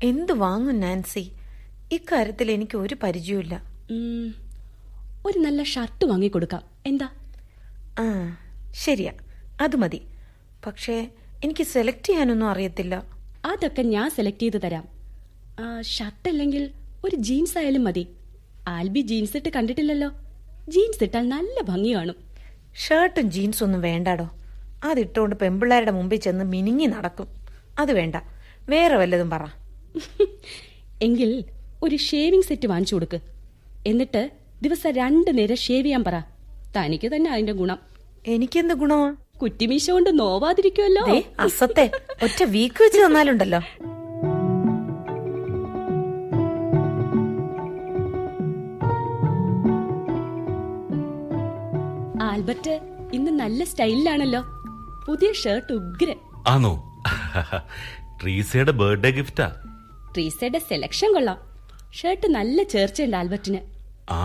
എന്തു വാങ്ങും നാൻസി? ഇക്കാര്യത്തിൽ എനിക്ക് ഒരു പരിചയമില്ല. ഒരു നല്ല ഷർട്ട് വാങ്ങിക്കൊടുക്കാം, എന്താ? ആ, ശരിയാ, അത് മതി. പക്ഷേ എനിക്ക് സെലക്ട് ചെയ്യാനൊന്നും അറിയത്തില്ല. അതൊക്കെ ഞാൻ സെലക്ട് ചെയ്ത് തരാം. ഷർട്ട് അല്ലെങ്കിൽ ഒരു ജീൻസ് ആയാലും മതി. ആൽബി ജീൻസ് ഇട്ട് കണ്ടിട്ടില്ലല്ലോ. ജീൻസ് ഇട്ടാൽ നല്ല ഭംഗി കാണും. ഷർട്ടും ജീൻസും ഒന്നും വേണ്ടാടോ. അതിട്ടുകൊണ്ട് പെമ്പിള്ളാരുടെ മുമ്പിൽ ചെന്ന് മിനിങ്ങി നടക്കും. അത് വേണ്ട, വേറെ വല്ലതും പറ. എങ്കിൽ ഒരു ഷേവിംഗ് സെറ്റ് വാങ്ങിച്ചു കൊടുക്ക്. എന്നിട്ട് ദിവസം 2 നേരം ഷേവ് ചെയ്യാൻ പറ. തനിക്ക് തന്നെ അതിന്റെ ഗുണം. എനിക്കെന്ത് ഗുണമാ? കുറ്റിമീശ കൊണ്ട് നോവാതിരിക്കുമല്ലോ. അസത്തെ ഒറ്റ വീക്ക് വെച്ച് തന്നാലുണ്ടല്ലോ. ആൽബർട്ട് ഇന്ന് നല്ല സ്റ്റൈലിലാണല്ലോ. പുതിയ ഷർട്ട് ഉഗ്രൻ. ആണോ? ട്രീസയുടെ ബർത്ത്ഡേ ഗിഫ്റ്റാ. ട്രീസയുടെ സെലക്ഷൻ കൊള്ളാം. ഷർട്ട് നല്ല ചേർച്ചയുണ്ട് ആൽബർട്ടിന്. ആ,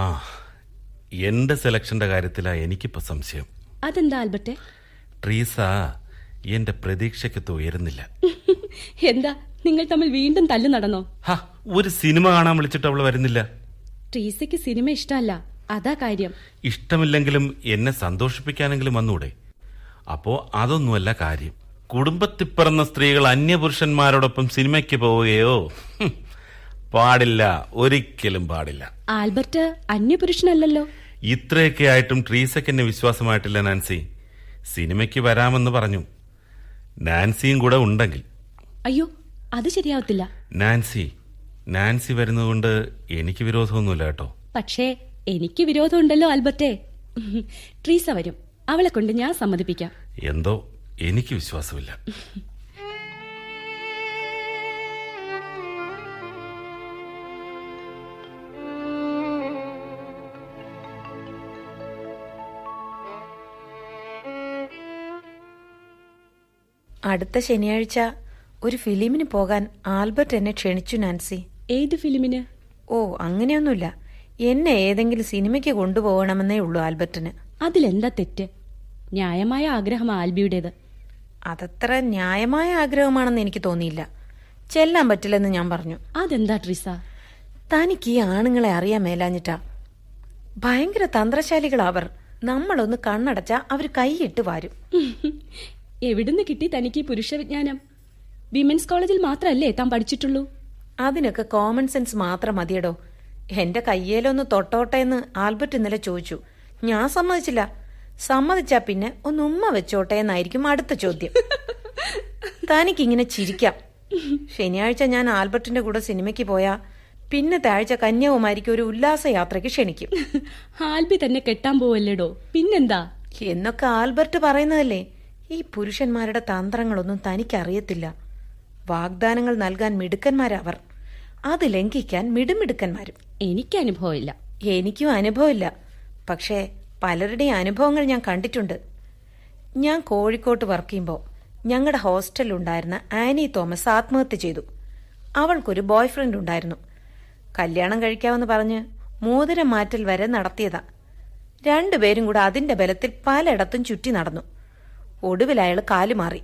എന്റെ സെലക്ഷന്റെ കാര്യത്തിലാ എനിക്കിപ്പോ സംശയം. അതെന്താ ആൽബർട്ടെ? ട്രീസ എന്റെ പ്രതീക്ഷയ്ക്കൊത്ത് ഉയരുന്നില്ല. എന്താ, നിങ്ങൾ തമ്മിൽ വീണ്ടും തല്ലു നടന്നോ? ഒരു സിനിമ കാണാൻ വിളിച്ചിട്ട് അവള് വരുന്നില്ല. ട്രീസയ്ക്ക് സിനിമ ഇഷ്ടമല്ല, അതാ കാര്യം. ഇഷ്ടമില്ലെങ്കിലും എന്നെ സന്തോഷിപ്പിക്കാനെങ്കിലും വന്നൂടെ? അപ്പോ അതൊന്നുമല്ല കാര്യം. കുടുംബത്തിൽ പിറന്ന സ്ത്രീകൾ അന്യപുരുഷന്മാരോടൊപ്പം സിനിമയ്ക്ക് പോവുകയോ? പാടില്ല, ഒരിക്കലും പാടില്ല. ആൽബർട്ട് അന്യപുരുഷനല്ലല്ലോ. ഇത്രയൊക്കെ ആയിട്ടും ട്രീസയ്ക്ക് എന്നെ വിശ്വാസമായിട്ടില്ല നാൻസി. സിനിമയ്ക്ക് വരാമെന്ന് പറഞ്ഞു. നാൻസിയും കൂടെ ഉണ്ടെങ്കിൽ. അയ്യോ, അത് ശരിയാവത്തില്ല. നാൻസി വരുന്നതുകൊണ്ട് എനിക്ക് വിരോധമൊന്നുമില്ല കേട്ടോ. പക്ഷേ എനിക്ക് വിരോധമുണ്ടല്ലോ ആൽബർട്ടെ. ട്രീസ വരും, അവളെ കൊണ്ട് ഞാൻ സമ്മതിപ്പിക്കാം. എന്തോ എനിക്ക് വിശ്വാസമില്ല. അടുത്ത ശനിയാഴ്ച ഒരു ഫിലിമിന് പോകാൻ ആൽബർട്ട് എന്നെ ക്ഷണിച്ചു നാൻസി. ഏത് ഫിലിമിന്? ഓ, അങ്ങനെയൊന്നുമില്ല. എന്നെ ഏതെങ്കിലും സിനിമയ്ക്ക് കൊണ്ടുപോകണമെന്നേ ഉള്ളൂ ആൽബർട്ടിന്. അതിലെന്താ തെറ്റ്? ന്യായമായ ആഗ്രഹം ആൽബിയുടേത്. അതത്ര ന്യായമായ ആഗ്രഹമാണെന്ന് എനിക്ക് തോന്നിയില്ല. ചെല്ലാൻ പറ്റില്ലെന്ന് ഞാൻ പറഞ്ഞു. അതെന്താ ട്രീസ? തനിക്ക് ഈ ആണുങ്ങളെ അറിയാൻ മേലാഞ്ഞിട്ടാ. ഭയങ്കര തന്ത്രശാലികളാവർ. നമ്മളൊന്ന് കണ്ണടച്ചാ അവർ കൈയിട്ട് വാരും. എവിടുന്ന് കിട്ടി തനിക്ക് പുരുഷ വിജ്ഞാനം? വിമൻസ് കോളേജിൽ മാത്രമല്ലേ താൻ പഠിച്ചിട്ടുള്ളൂ? അതിനൊക്കെ കോമൺ സെൻസ് മാത്രം മതിയടോ. എന്റെ കയ്യേലൊന്ന് തൊട്ടോട്ടെ എന്ന് ആൽബർട്ട് ഇന്നലെ ചോദിച്ചു. ഞാൻ സമ്മതിച്ചില്ല. സമ്മതിച്ചാ പിന്നെ ഒന്ന് ഉമ്മ വെച്ചോട്ടെ എന്നായിരിക്കും അടുത്ത ചോദ്യം. തനിക്കിങ്ങനെ ചിരിക്കാം. ശനിയാഴ്ച ഞാൻ ആൽബർട്ടിന്റെ കൂടെ സിനിമയ്ക്ക് പോയാ പിന്നത്തെ ആഴ്ച കന്യാകുമാരിക്ക് ഒരു ഉല്ലാസയാത്രയ്ക്ക് ക്ഷണിക്കും. ആൽബി തന്നെ കെട്ടാൻ പോവല്ലേടോ, പിന്നെന്താ? എന്നൊക്കെ ആൽബർട്ട് പറയുന്നതല്ലേ. ഈ പുരുഷന്മാരുടെ തന്ത്രങ്ങളൊന്നും തനിക്കറിയത്തില്ല. വാഗ്ദാനങ്ങൾ നൽകാൻ മിടുക്കന്മാരവർ, അത് ലംഘിക്കാൻ മിടുമിടുക്കന്മാരും. എനിക്ക് അനുഭവമില്ല. എനിക്കും അനുഭവമില്ല. പക്ഷേ പലരുടെയും അനുഭവങ്ങൾ ഞാൻ കണ്ടിട്ടുണ്ട്. ഞാൻ കോഴിക്കോട്ട് വർക്ക് ചെയ്യുമ്പോൾ ഞങ്ങളുടെ ഹോസ്റ്റലിലുണ്ടായിരുന്ന ആനി തോമസ് ആത്മഹത്യ ചെയ്തു. അവൾക്കൊരു ബോയ് ഫ്രണ്ട് ഉണ്ടായിരുന്നു. കല്യാണം കഴിക്കാമെന്ന് പറഞ്ഞ് മോതിരം മാറ്റൽ വരെ നടത്തിയതാ. 2 പേരും കൂടെ അതിന്റെ ബലത്തിൽ പലയിടത്തും ചുറ്റി നടന്നു. ഒടുവിൽ അയാൾ കാലുമാറി.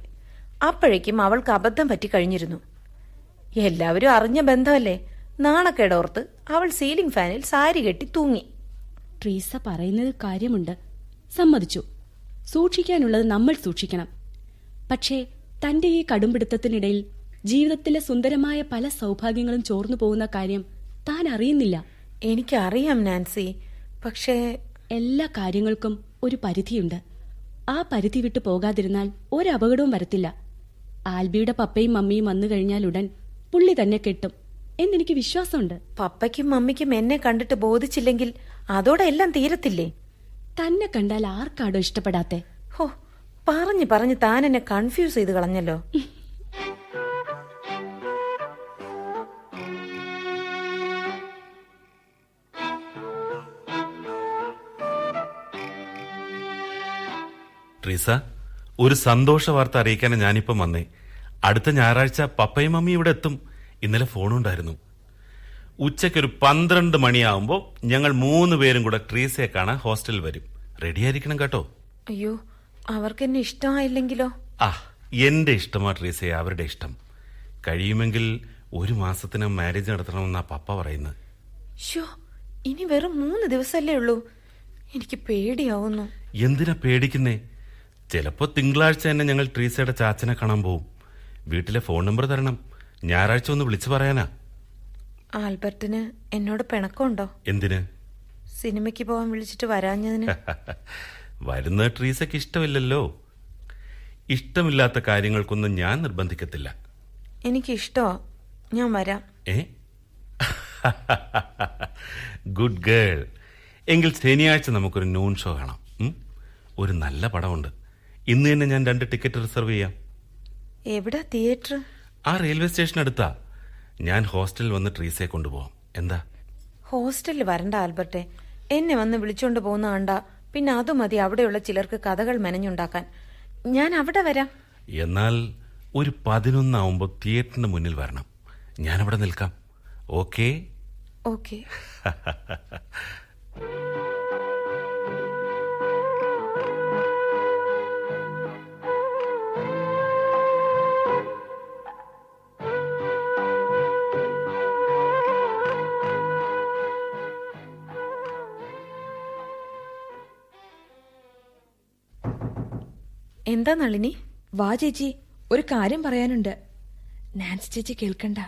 അപ്പോഴേക്കും അവൾക്ക് അബദ്ധം പറ്റി കഴിഞ്ഞിരുന്നു. എല്ലാവരും അറിഞ്ഞ ബന്ധമല്ലേ. നാണക്കേടോർത്ത് അവൾ സീലിംഗ് ഫാനിൽ സാരി കെട്ടി തൂങ്ങി. ട്രീസ പറയുന്നത് കാര്യമുണ്ട്, സമ്മതിച്ചു. സൂക്ഷിക്കാനുള്ളത് നമ്മൾ സൂക്ഷിക്കണം. പക്ഷേ തന്റെ ഈ കടുംപിടുത്തത്തിനിടയിൽ ജീവിതത്തിലെ സുന്ദരമായ പല സൗഭാഗ്യങ്ങളും ചോർന്നു പോകുന്ന കാര്യം താൻ അറിയുന്നില്ല. എനിക്കറിയാം നാൻസി, പക്ഷേ എല്ലാ കാര്യങ്ങൾക്കും ഒരു പരിധിയുണ്ട്. ആ പരിധി വിട്ടു പോകാതിരുന്നാൽ ഒരപകടവും വരത്തില്ല. ആൽബിയുടെ പപ്പയും മമ്മിയും വന്നു കഴിഞ്ഞാൽ ഉടൻ പുള്ളി തന്നെ കെട്ടും. എന്നെനിക്ക് വിശ്വാസമുണ്ട്. പപ്പയ്ക്കും മമ്മിക്കും എന്നെ കണ്ടിട്ട് ബോധിച്ചില്ലെങ്കിൽ അതോടെ എല്ലാം തീരത്തില്ലേ? തന്നെ കണ്ടാൽ ആർക്കാടോ ഇഷ്ടപ്പെടാത്തെ? ഹോ, പറഞ്ഞു പറഞ്ഞ് താൻ എന്നെ കൺഫ്യൂസ് ചെയ്ത് കളഞ്ഞല്ലോ. ട്രീസ, ഒരു സന്തോഷ വാർത്ത അറിയിക്കാനാണ് ഞാനിപ്പം വന്നേ. അടുത്ത ഞായറാഴ്ച പപ്പയും മമ്മിയും ഇവിടെ എത്തും. ഇന്നലെ ഫോണുണ്ടായിരുന്നു. ഉച്ചയ്ക്കൊരു 12 മണിയാവുമ്പോൾ ഞങ്ങൾ 3 പേരും കൂടെ ട്രീസയെ കാണാൻ ഹോസ്റ്റലിൽ വരും. റെഡിയായിരിക്കണം കേട്ടോ. അയ്യോ, അവർക്ക് എന്നെ ഇഷ്ടമായില്ലെങ്കിലോ? എന്റെ ഇഷ്ടമാ ട്രീസയെ, അവരുടെ ഇഷ്ടം. കഴിയുമെങ്കിൽ 1 മാസത്തിനകം മാരേജ് നടത്തണമെന്നാ പപ്പ പറയുന്നത്. ഷോ, ഇനി വെറും 3 ദിവസമല്ലേ ഉള്ളൂ. എനിക്ക് പേടിയാവുന്നു. എന്തിനാ പേടിക്കുന്നേ? ചിലപ്പോ തിങ്കളാഴ്ച തന്നെ ഞങ്ങൾ ട്രീസയുടെ ചാച്ചനെ കാണാൻ പോവും. വീട്ടിലെ ഫോൺ നമ്പർ തരണം. ഞായറാഴ്ച ഒന്ന് വിളിച്ചു പറയാനാ. ആൽബർട്ടിന് എന്നോട് പിണക്കമുണ്ടോ? എന്തിന്? സിനിമയ്ക്ക് പോവാൻ വിളിച്ചിട്ട് വരാഞ്ഞതിന്. വരുന്ന ട്രീസയ്ക്ക് ഇഷ്ടമില്ലല്ലോ. ഇഷ്ടമില്ലാത്ത കാര്യങ്ങൾക്കൊന്നും ഞാൻ നിർബന്ധിക്കത്തില്ല. എനിക്ക് ഇഷ്ടമാ, ഞാൻ വരാം. Good girl. എങ്കിൽ ശനിയാഴ്ച നമുക്കൊരു നൂൺ ഷോ കാണാം. ഒരു നല്ല പടമുണ്ട്. ഇന്ന് തന്നെ ഞാൻ 2 ടിക്കറ്റ് റിസർവ് ചെയ്യാം. എവിടാ തിയേറ്റർ? ആ റെയിൽവേ സ്റ്റേഷൻ അടുത്താ. ഞാൻ ഹോസ്റ്റലിൽ വന്ന് ട്രീസയെ കൊണ്ടുപോവാം. എന്താ? ഹോസ്റ്റലിൽ വരണ്ട ആൽബർട്ടെ. എന്നെ വന്ന് വിളിച്ചോണ്ട് പോകുന്ന കണ്ട പിന്നെ അത് മതി അവിടെയുള്ള ചിലർക്ക് കഥകൾ മെനഞ്ഞുണ്ടാക്കാൻ. ഞാൻ അവിടെ വരാം. എന്നാൽ ഒരു 11 ആവുമ്പോൾ തിയേറ്ററിന് മുന്നിൽ വരണം. ഞാനവിടെ നിൽക്കാം. ഓക്കേ? ഓക്കേ. എന്താ നളിനി? വാ ചേച്ചി, ഒരു കാര്യം പറയാനുണ്ട്. നാൻസി ചേച്ചി കേൾക്കണ്ട.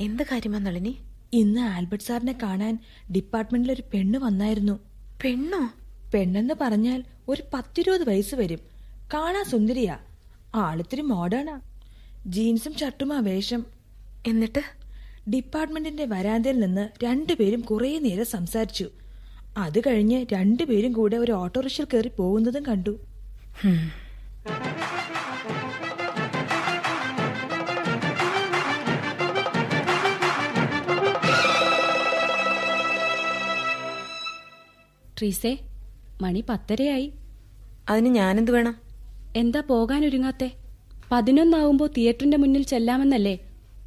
എന്ത് കാര്യമാ നളിനി? ഇന്ന് ആൽബർട്ട് സാറിനെ കാണാൻ ഡിപ്പാർട്ട്മെന്റിൽ ഒരു പെണ്ണ് വന്നായിരുന്നു. പെണ്ണോ? പെണ്ണെന്ന് പറഞ്ഞാൽ ഒരു 10-20 വയസ്സ് വരും. കാണാൻ സുന്ദരിയാ. ആളിത്തിരി മോഡേണാ. ജീൻസും ഷർട്ടുമാ വേഷം. എന്നിട്ട് ഡിപ്പാർട്ട്മെന്റിന്റെ വരാന്തയിൽ നിന്ന് 2 പേരും കുറേ നേരം സംസാരിച്ചു. അത് കഴിഞ്ഞ് 2 പേരും കൂടെ ഒരു ഓട്ടോറിക്ഷയിൽ കയറി പോകുന്നതും കണ്ടു. ട്രീസേ, മണി 10:30 അതിന് ഞാനെന്ത് വേണം? എന്താ പോകാനൊരുങ്ങാത്തെ? 11 ആവുമ്പോൾ തിയേറ്ററിന്റെ മുന്നിൽ ചെല്ലാമെന്നല്ലേ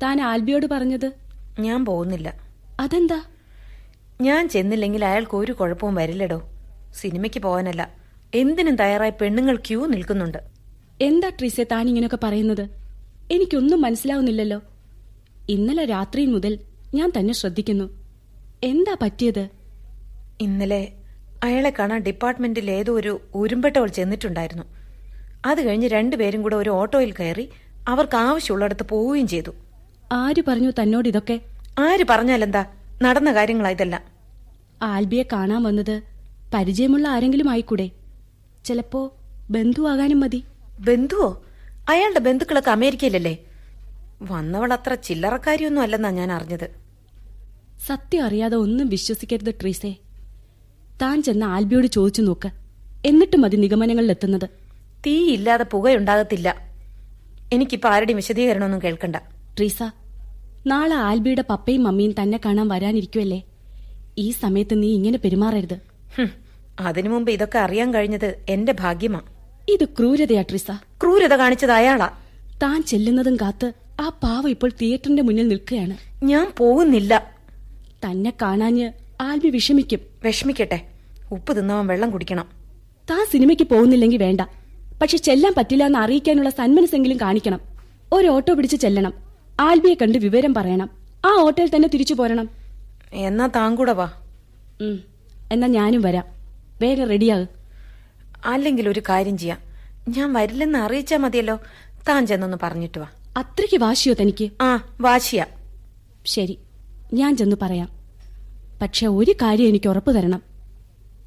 താൻ ആൽബിയോട് പറഞ്ഞത്? ഞാൻ പോകുന്നില്ല. അതെന്താ? ഞാൻ ചെന്നില്ലെങ്കിൽ അയാൾക്ക് ഒരു കുഴപ്പവും വരില്ലടോ. സിനിമയ്ക്ക് പോകാനല്ല, എന്തിനും തയ്യാറായി പെണ്ണുങ്ങൾ ക്യൂ നിൽക്കുന്നുണ്ട്. എന്താ ട്രീസേ താൻ ഇങ്ങനെയൊക്കെ പറയുന്നത്? എനിക്കൊന്നും മനസ്സിലാവുന്നില്ലല്ലോ. ഇന്നലെ രാത്രി മുതൽ ഞാൻ തന്നെ ശ്രദ്ധിക്കുന്നു. എന്താ പറ്റിയത്? ഇന്നലെ അയാളെ കാണാൻ ഡിപ്പാർട്ട്മെന്റിൽ ഏതോ ഒരു ഉരുമ്പെട്ടവൾ ചെന്നിട്ടുണ്ടായിരുന്നു. അത് കഴിഞ്ഞ് 2 പേരും കൂടെ ഒരു ഓട്ടോയിൽ കയറി അവർക്ക് ആവശ്യമുള്ളിടത്ത് പോവുകയും ചെയ്തു. ആര് പറഞ്ഞു തന്നോട് ഇതൊക്കെ? ആര് പറഞ്ഞാലെന്താ, നടന്ന കാര്യങ്ങളാ ഇതെല്ലാം. ആൽബിയെ കാണാൻ വന്നത് പരിചയമുള്ള ആരെങ്കിലും ആയിക്കൂടെ? ചിലപ്പോ ബന്ധുവാകാനും മതി. ബന്ധുവോ? അയാളുടെ ബന്ധുക്കളൊക്കെ അമേരിക്കയിലല്ലേ. വന്നവൾ അത്ര ചില്ലറക്കാരിയൊന്നും അല്ലെന്നാ ഞാൻ അറിഞ്ഞത്. സത്യം അറിയാതെ ഒന്നും വിശ്വസിക്കരുത് ട്രീസേ. താൻ ചെന്ന് ആൽബിയോട് ചോദിച്ചു നോക്ക്. എന്നിട്ട് മതി നിഗമനങ്ങളിലെത്തുന്നത്. തീയില്ലാതെ പുകയുണ്ടാകത്തില്ല. എനിക്കിപ്പോ ആരുടെയും വിശദീകരണമൊന്നും കേൾക്കണ്ട. ട്രീസ, നാളെ ആൽബിയുടെ പപ്പയും മമ്മിയും തന്നെ കാണാൻ വരാനിരിക്കുമല്ലേ. ഈ സമയത്ത് നീ ഇങ്ങനെ പെരുമാറരുത്. അതിനു മുമ്പ് ഇതൊക്കെ അറിയാൻ കഴിഞ്ഞത് എന്റെ ഭാഗ്യമാ. ഇത് ക്രൂരതയാ ട്രീസ. ക്രൂരത കാണിച്ചത് അയാളാ. താൻ ചെല്ലുന്നതും കാത്ത് ആ പാവ ഇപ്പോൾ തിയേറ്ററിന്റെ മുന്നിൽ നിൽക്കുകയാണ്. ഞാൻ പോകുന്നില്ല. തന്നെ കാണാഞ്ഞ് ആൽബി വിഷമിക്കും. വിഷമിക്കട്ടെ. ഉപ്പ് തിന്നവൻ വെള്ളം കുടിക്കണം. താൻ സിനിമയ്ക്ക് പോകുന്നില്ലെങ്കിൽ വേണ്ട. പക്ഷെ ചെല്ലാൻ പറ്റില്ല എന്ന് അറിയിക്കാനുള്ള സന്മനസ്സെങ്കിലും കാണിക്കണം. ഒരു ഓട്ടോ പിടിച്ച് ചെല്ലണം. ആൽബിയെ കണ്ട് വിവരം പറയണം. ആ ഓട്ടോയിൽ തന്നെ തിരിച്ചു പോരണം. എന്നാ താൻ കൂടെ വാ. എന്നാ ഞാനും വരാം. വേഗം റെഡിയാകും. അല്ലെങ്കിൽ ഒരു കാര്യം ചെയ്യാം, ഞാൻ വരില്ലെന്ന് അറിയിച്ചാ മതിയല്ലോ. താൻ ചെന്നൊന്ന് പറഞ്ഞിട്ട് വാ. അത്രയ്ക്ക് വാശിയോ തനിക്ക്? ആ, വാശിയാ. ശരി, ഞാൻ ചെന്ന് പറയാം. പക്ഷെ ഒരു കാര്യം എനിക്ക് ഉറപ്പു തരണം.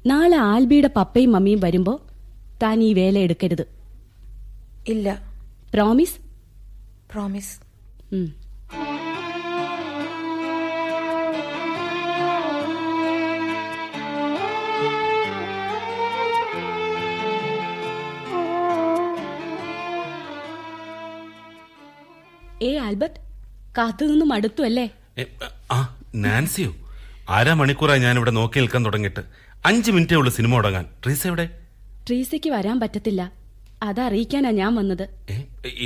നാളെ ആൽബിയുടെ പപ്പയും മമ്മിയും വരുമ്പോ താൻ ഈ വേല എടുക്കരുത്. ഇല്ല. പ്രോമിസ്? പ്രോമിസ്. ആൽബർട്ട്, കാത്തുനിന്നും മടുത്തു അല്ലേ? ആ, നാൻസിയോ? അരമണിക്കൂറായി ഞാനിവിടെ നോക്കി നിൽക്കാൻ തുടങ്ങിയിട്ട്. 5 മിനിറ്റേ ഉള്ളൂ സിനിമ തുടങ്ങാൻ. ട്രീസ എവിടെ? ട്രീസയ്ക്ക് വരാൻ പറ്റത്തില്ല. അതറിയിക്കാനാ ഞാൻ വന്നത്.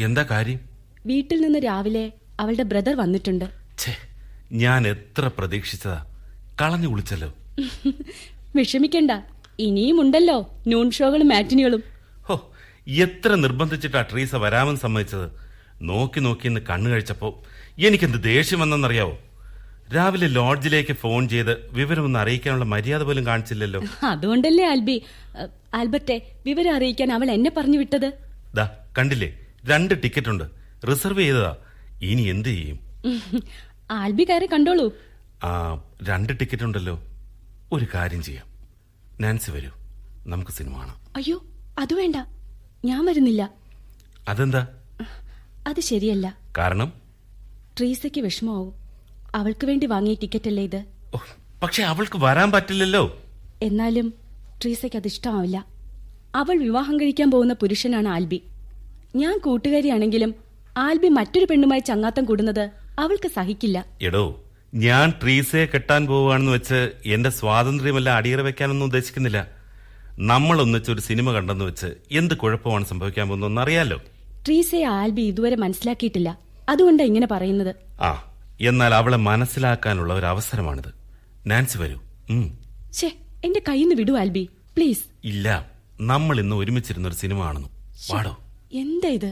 എന്താ കാര്യം? വീട്ടിൽ നിന്ന് രാവിലെ അവളുടെ ബ്രദർ വന്നിട്ടുണ്ട്. ഛേ, ഞാൻ എത്ര പ്രതീക്ഷിച്ചതാ. കളഞ്ഞു കുളിച്ചല്ലോ. വിഷമിക്കണ്ട, ഇനിയും ഉണ്ടല്ലോ നൂൺ ഷോകളും മാറ്റിനികളും. ഹോ, എത്ര നിർബന്ധിച്ചിട്ടാ ട്രീസ വരാമെന്ന് സമ്മതിച്ചത്. നോക്കി നോക്കി ഇന്ന് കണ്ണു കഴിച്ചപ്പോ എനിക്കെന്ത് ദേഷ്യം വന്നെന്നറിയാവോ? രാവിലെ ലോഡ്ജിലേക്ക് ഫോൺ ചെയ്ത് വിവരമൊന്നും അറിയിക്കാനുള്ള മര്യാദ പോലും കാണിച്ചില്ലല്ലോ. അതുകൊണ്ടല്ലേ ആൽബർട്ടെ വിവരം അറിയിക്കാൻ അവൾ എന്നെ പറഞ്ഞു വിട്ടത്. ദാ കണ്ടില്ലേ, 2 ടിക്കറ്റ് ഉണ്ട്, റിസർവ് ചെയ്തതാ. ഇനി എന്ത് ചെയ്യും? ആൽബി കയറി കണ്ടോളൂ. 2 ടിക്കറ്റ് ഉണ്ടല്ലോ. ഒരു കാര്യം ചെയ്യാം, നാൻസി വരൂ, നമുക്ക് സിനിമ കാണാം. അയ്യോ, അത് വേണ്ട, ഞാൻ വരുന്നില്ല. അതെന്താ? അത് ശരിയല്ല. കാരണം? ട്രീസയ്ക്ക് വിഷമാവും. അവൾക്ക് വേണ്ടി വാങ്ങിയ ടിക്കറ്റല്ലേ ഇത്. പക്ഷെ അവൾക്ക് വരാൻ പറ്റില്ലല്ലോ. എന്നാലും ട്രീസയ്ക്ക് അത് ഇഷ്ടമാവില്ല. അവൾ വിവാഹം കഴിക്കാൻ പോകുന്ന പുരുഷനാണ് ആൽബി. ഞാൻ കൂട്ടുകാരിയാണെങ്കിലും ആൽബി മറ്റൊരു പെണ്ണുമായി ചങ്ങാത്തം കൂടുന്നത് അവൾക്ക് സഹിക്കില്ല. എടോ, ഞാൻ ട്രീസയെ കെട്ടാൻ പോവുകയാണെന്ന് വെച്ച് എന്റെ സ്വാതന്ത്ര്യമെല്ലാം അടിയറ വെക്കാനൊന്നും ഉദ്ദേശിക്കുന്നില്ല. നമ്മൾ ഒന്നിച്ചൊരു സിനിമ കണ്ടെന്ന് വെച്ച് എന്ത് കുഴപ്പമാണ് സംഭവിക്കാൻ പോകുന്നതെന്ന് അറിയാലോ. ട്രീസയെ ആൽബി ഇതുവരെ മനസ്സിലാക്കിയിട്ടില്ല. അതുകൊണ്ടാണ് ഇങ്ങനെ പറയുന്നത്. എന്നാൽ അവളെ മനസ്സിലാക്കാനുള്ള ഒരു അവസരമാണിത്. നാൻസി വരൂ. എന്റെ കയ്യിൽ നിന്ന് വിടൂ ആൽബി, പ്ലീസ്. ഇല്ല, നമ്മൾ ഇന്ന് ഒരുമിച്ചിരുന്നൊരു സിനിമ കാണുന്നു. വാടോ. എന്താ ഇത്?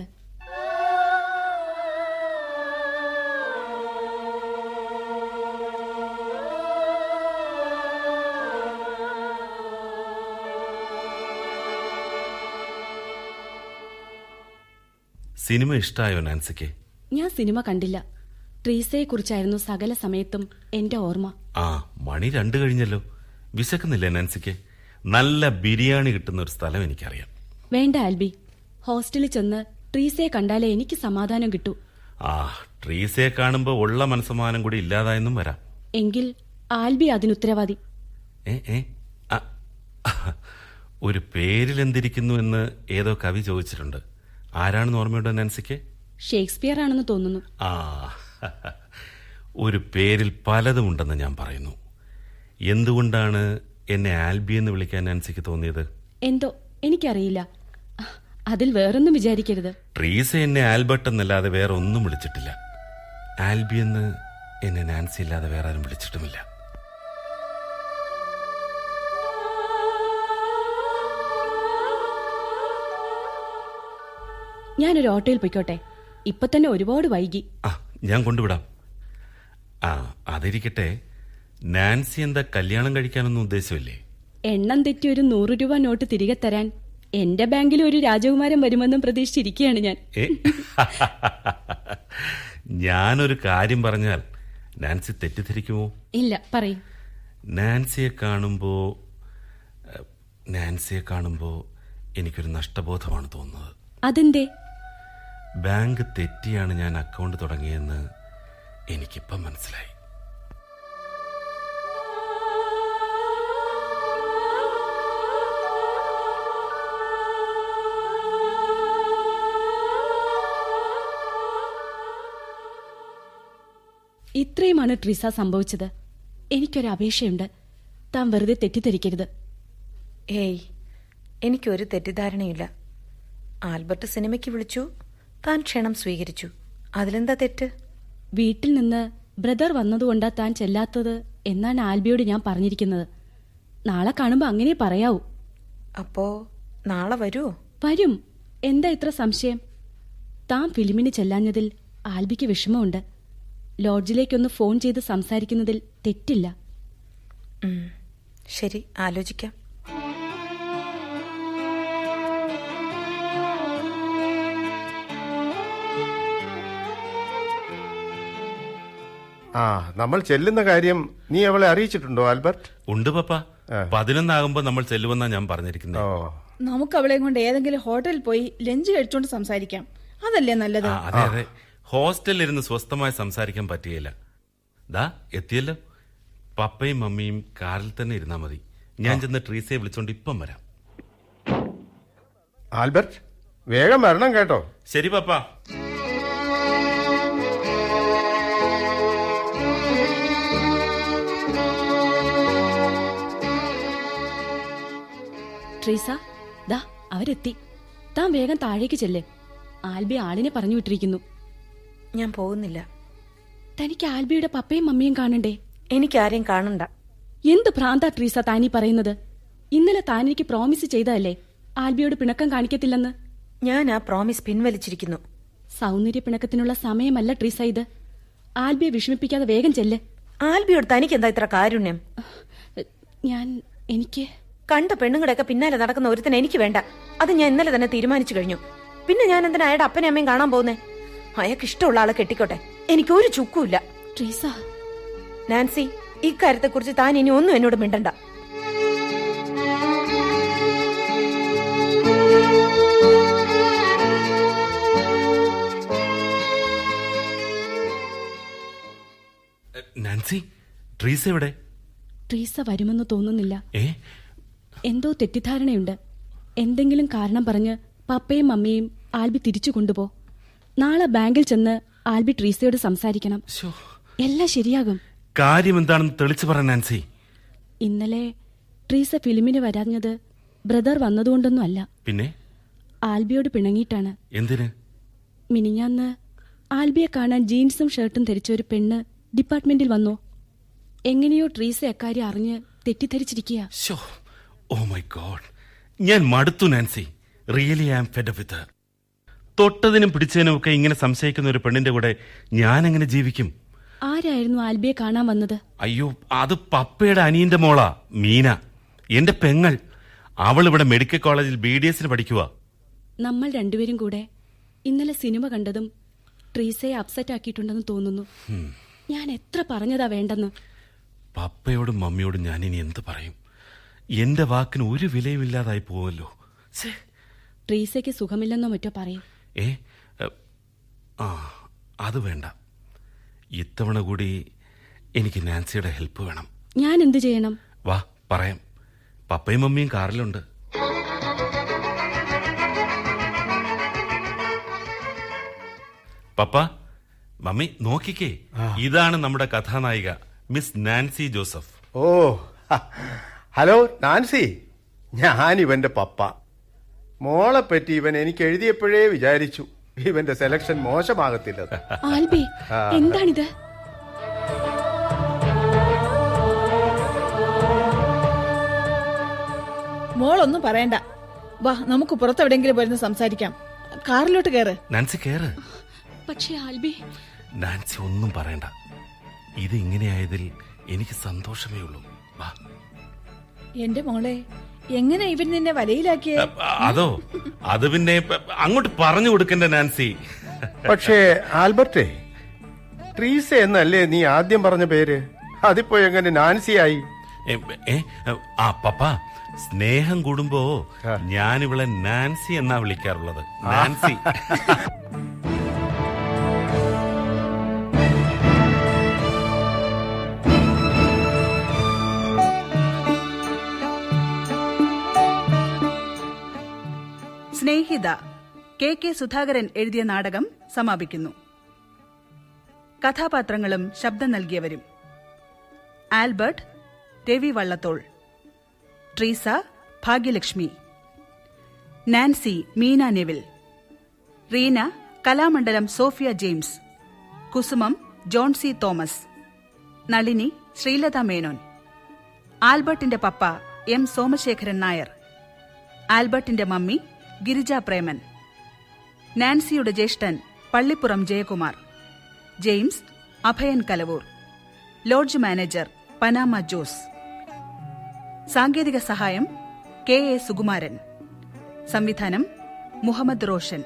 സിനിമ ഇഷ്ടായോ നാൻസിക്ക്? ഞാൻ സിനിമ കണ്ടില്ല. ട്രീസയെ കുറിച്ചായിരുന്നു സകല സമയത്തും എന്റെ ഓർമ്മ. മണി 2 കഴിഞ്ഞല്ലോ. വിശക്കുന്നില്ലേ നാൻസിക്ക്? നല്ല ബിരിയാണി കിട്ടുന്ന ഒരു സ്ഥലം എനിക്കറിയാം. വേണ്ട ആൽബി, ഹോസ്റ്റലിൽ ചെന്ന് ട്രീസയെ കണ്ടാലേ എനിക്ക് സമാധാനം കിട്ടൂ. ട്രീസയെ കാണുമ്പോ ഉള്ള മനസ്സമാനം കൂടി ഇല്ലാതായെന്നും വരാം. എങ്കിൽ ആൽബി അതിനുത്തരവാദി. ഒരു പേരിൽ എന്തിരിക്കുന്നു എന്ന് ഏതോ കവി ചോദിച്ചിട്ടുണ്ട്. ആരാണെന്ന് ഓർമ്മയുണ്ടോ നാൻസിക്ക്? ഷേക്സ്പിയർ ആണെന്ന് തോന്നുന്നു. ഒരു പേരിൽ പലതും ഉണ്ടെന്ന് ഞാൻ പറയുന്നു. എന്തുകൊണ്ടാണ് എന്നെ ആൽബി എന്ന് വിളിക്കാൻ നാൻസിക്ക് തോന്നിയത്? എന്തോ എനിക്കറിയില്ല. അതിൽ വേറൊന്നും വിചാരിക്കരുത്. ട്രീസ എന്നെ ആൽബർട്ട് എന്നല്ലാതെ വേറെ ഒന്നും വിളിച്ചിട്ടില്ല. ആൽബി എന്ന് എന്നെ നാൻസി അല്ലാതെ വേറെ ആരും വിളിച്ചിട്ടുമില്ല. ഞാനൊരു ഓട്ടോയിൽ പൊയ്ക്കോട്ടെ? ഇപ്പൊ തന്നെ ഒരുപാട് വൈകി. ഞാൻ കൊണ്ടുവിടാം. അതിരിക്കട്ടെ, നാൻസി എന്താ കല്യാണം കഴിക്കാനൊന്നും ഉദ്ദേശമില്ലേ? എണ്ണം തെറ്റി ഒരു 100 രൂപ നോട്ട് തിരികെ തരാൻ എന്റെ ബാങ്കിൽ ഒരു രാജകുമാരൻ വരുമെന്നും പ്രതീക്ഷിച്ചിരിക്കുകയാണ് ഞാൻ. ഞാനൊരു കാര്യം പറഞ്ഞാൽ നാൻസി തെറ്റിദ്ധരിക്കുമോ? ഇല്ല, പറയൂ. നാൻസിയെ കാണുമ്പോ എനിക്കൊരു നഷ്ടബോധമാണ് തോന്നുന്നത്. അതെന്തേ? ബാങ്ക് തെറ്റിയാണ് ഞാൻ അക്കൗണ്ട് തുടങ്ങിയെന്ന് എനിക്കിപ്പം മനസ്സിലായി. ഇത്രയുമാണ് ട്രീസ സംഭവിച്ചത്. എനിക്കൊരു അപേക്ഷയുണ്ട്. താൻ വെറുതെ തെറ്റിദ്ധരിക്കരുത്. എനിക്കൊരു തെറ്റിദ്ധാരണയില്ല. ആൽബർട്ട് സിനിമയ്ക്ക് വിളിച്ചു, താൻ ക്ഷണം സ്വീകരിച്ചു. അതിലെന്താ തെറ്റ്? വീട്ടിൽ നിന്ന് ബ്രദർ വന്നതുകൊണ്ടാ താൻ ചെല്ലാത്തത് എന്നാണ് ആൽബിയോട് ഞാൻ പറഞ്ഞിരിക്കുന്നത്. നാളെ കാണുമ്പോ അങ്ങനെ പറയാവൂ. അപ്പോ നാളെ വരുമോ? വരും. എന്താ ഇത്ര സംശയം? താൻ ഫിലിമിന് ചെല്ലാഞ്ഞതിൽ ആൽബിക്ക് വിഷമമുണ്ട്. ലോഡ്ജിലേക്കൊന്ന് ഫോൺ ചെയ്ത് സംസാരിക്കുന്നതിൽ തെറ്റില്ല. ശരി, ആലോചിക്കാം. നമ്മൾ ചെല്ലുന്ന കാര്യം നീ അവളെ അറിയിച്ചിട്ടുണ്ടോ ആൽബർട്ട്? ഉണ്ട് പപ്പ. 11 ആകുമ്പോ നമ്മൾ ചെല്ലുമെന്നാ ഞാൻ പറഞ്ഞിരിക്കുന്നത്. നമുക്ക് അവളെ കൊണ്ട് ഏതെങ്കിലും ഹോട്ടലിൽ പോയി ലഞ്ച് കഴിച്ചോണ്ട് സംസാരിക്കാം. അതല്ലേ നല്ലത്? അതെ, ഹോസ്റ്റലിൽ ഇരുന്ന് സ്വസ്ഥമായി സംസാരിക്കാൻ പറ്റുകയില്ല. ദാ എത്തിയല്ലോ. പപ്പയും മമ്മിയും കാറിൽ തന്നെ ഇരുന്നാ മതി. ഞാൻ ചെന്ന് ട്രീസയെ വിളിച്ചോണ്ട് ഇപ്പം വരാം. ആൽബർട്ട്, വേഗം വരണം കേട്ടോ. ശരി പപ്പ. ട്രീസ, ദാ അവരെത്തി. താൻ വേഗം താഴേക്ക് ചെല്ല്. ആൽബി ആളിനെ പറഞ്ഞു വിട്ടിരിക്കുന്നു. ഞാൻ പോകുന്നില്ല. തനിക്ക് ആൽബിയുടെ പപ്പയും മമ്മിയും കാണണ്ടേ? എനിക്കാരെയും കാണണ്ട. എന്ത് ഭ്രാന്താ ട്രീസ താനീ പറയുന്നത്? ഇന്നലെ താൻ എനിക്ക് പ്രോമിസ് ചെയ്തതല്ലേ ആൽബിയോട് പിണക്കം കാണിക്കത്തില്ലെന്ന്? ഞാൻ ആ പ്രോമിസ് പിൻവലിച്ചിരിക്കുന്നു. സൗന്ദര്യ പിണക്കത്തിനുള്ള സമയമല്ല ട്രീസ ഇത്. ആൽബിയെ വിഷമിപ്പിക്കാതെ വേഗം ചെല്ല്. ആൽബിയോട് തനിക്ക് എന്താ ഇത്ര കാരുണ്യം? എനിക്ക് കണ്ട പെണ്ണുങ്ങളുടെയൊക്കെ പിന്നാലെ നടക്കുന്ന ഒരുത്തനെ എനിക്ക് വേണ്ട. അത് ഞാൻ ഇന്നലെ തന്നെ തീരുമാനിച്ചു കഴിഞ്ഞു. പിന്നെ ഞാൻ എന്തിനാ അയാളുടെ അപ്പനെ അമ്മയും കാണാൻ പോകുന്നേ? അയാൾക്ക് ഇഷ്ടമുള്ള ആളെ കെട്ടിക്കോട്ടെ, എനിക്കൊരു ചുക്കുമില്ല. ട്രീസ, നാൻസി, ഇക്കാര്യത്തെക്കുറിച്ച് താൻ ഇനി ഒന്നും എന്നോട് മിണ്ടണ്ട. നാൻസി, ട്രീസ എവിടെ? ട്രീസ വരുമെന്ന് തോന്നുന്നില്ല. ഏ, എന്തോ തെറ്റിദ്ധാരണയുണ്ട്. എന്തെങ്കിലും കാരണം പറഞ്ഞ് പപ്പയും മമ്മിയും ആൽബി തിരിച്ചു കൊണ്ടുപോ. നാളെ ബാങ്കിൽ ചെന്ന് ആൽബി ട്രീസയോട് സംസാരിക്കണം. എല്ലാം ശരിയാകും. കാര്യം എന്താണെന്ന് തെളിച്ചു പറ നാൻസി. ഇന്നലെ ട്രീസ ഫിലിമിന് വരാഞ്ഞത് ബ്രദർ വന്നതുകൊണ്ടൊന്നും അല്ല. പിന്നെ ആൽബിയോട് പിണങ്ങിയിട്ടാണ്. എന്തിന്? മിനിഞ്ഞാന്ന് ആൽബിയെ കാണാൻ ജീൻസും ഷർട്ടും ധരിച്ച ഒരു പെണ്ണ് ഡിപ്പാർട്ട്മെന്റിൽ വന്നു. എങ്ങനെയോ ട്രീസ അക്കാര്യം അറിഞ്ഞ് തെറ്റിദ്ധരിച്ചിരിക്കുക. ഓ മൈ ഗോഡ്, ഞാൻ മടുത്തു Nancy. Really I am fed up with her. തൊട്ടതിനും പിടിച്ചതിനും ഒക്കെ ഇങ്ങനെ സംശയിക്കുന്ന ഒരു പെണ്ണിന്റെ കൂടെ ഞാൻ എങ്ങനെ ജീവിക്കും? ആരായിരുന്നു ആൽബിയെ കാണാൻ വന്നത്? അയ്യോ, അത് പപ്പയുടെ അനിയന്റെ മോളാ, മീന, എന്റെ പെങ്ങൾ. അവൾ ഇവിടെ മെഡിക്കൽ കോളേജിൽ BDS പഠിക്കുക. നമ്മൾ രണ്ടുപേരും കൂടെ ഇന്നലെ സിനിമ കണ്ടതും ട്രീസയെ അപ്സെറ്റ് ആക്കിയിട്ടുണ്ടെന്ന് തോന്നുന്നു. ഞാൻ എത്ര പറഞ്ഞതാ വേണ്ടെന്ന്. പപ്പയോടും മമ്മിയോടും ഞാൻ ഇനി എന്ത് പറയും? എന്റെ വാക്കിന് ഒരു വിലയുമില്ലാതായി പോവല്ലോ. ട്രീസയ്ക്ക് സുഖമില്ലെന്നോ മറ്റോ പറയും. അത് വേണ്ട. ഇത്തവണ കൂടി എനിക്ക് നാൻസിയുടെ ഹെൽപ്പ് വേണം. ഞാൻ എന്ത് ചെയ്യണം? വാ, പറയാം. പപ്പയും മമ്മിയും കാറിലുണ്ട്. പപ്പ, മമ്മി, നോക്കിക്കേ, ഇതാണ് നമ്മുടെ കഥാനായിക മിസ് നാൻസി ജോസഫ്. ഓ, ഹലോ നാൻസി, ഞാൻ ഇവന്റെ പപ്പ. മോളെ പറ്റി ഇവൻ എനിക്ക് എഴുതിയപ്പോഴേ വിചാരിച്ചു ഇവന്റെ സെലക്ഷൻ മോശമാകത്തില്ല. ആൽബി, എന്താണിത്? മോളൊന്നും പറയണ്ട. വാ, നമുക്ക് പുറത്തെവിടെങ്കിലും വരുന്ന സംസാരിക്കാം. കാറിലോട്ട് കയറ്. നാൻസി, കയറ്. പക്ഷേ ആൽബി... നാൻസി, ഒന്നും പറയണ്ട. ഇത് ഇങ്ങനെയായതിൽ എനിക്ക് സന്തോഷമേ ഉള്ളൂ. വാ. എന്റെ മോളെ, എങ്ങനെ ഇവൻ നിന്നെ വലയിലാക്കിയേ? അതോ, അത് പിന്നെ അങ്ങോട്ട് പറഞ്ഞു കൊടുക്കണ്ട നാൻസി. പക്ഷേ ആൽബർട്ടേ, ട്രീസ എന്നല്ലേ നീ ആദ്യം പറഞ്ഞ പേര്? അതിപ്പോ എങ്ങനെ നാൻസിയായി? പപ്പ, സ്നേഹം കൂടുമ്പോ ഞാനിവളെ നാൻസി എന്നാ വിളിക്കാറുള്ളത്. നാൻസി. സ്നേഹിത KK സുധാകരൻ എഴുതിയ നാടകം സമാപിക്കുന്നു. കഥാപാത്രങ്ങളും ശബ്ദം നൽകിയവരും: Albert Ravi Vallathol, Treesa Bhagyalakshmi, Nancy Meena Neville, Reena Kalamandalam Sophia James, Kusumam John C Thomas, Nalini Sreelatha Menon, ആൽബർട്ടിന്റെ പപ്പ M സോമശേഖരൻ നായർ, ആൽബർട്ടിന്റെ മമ്മി ഗിരിജ പ്രേമൻ, നാൻസിയുടെ ജ്യേഷ്ഠൻ Pallippuram Jayakumar, James Abhayan Kalavoor, lodge manager Panama Jose. സാങ്കേതിക സഹായം KA സുകുമാരൻ. സംവിധാനം മുഹമ്മദ് റോഷൻ.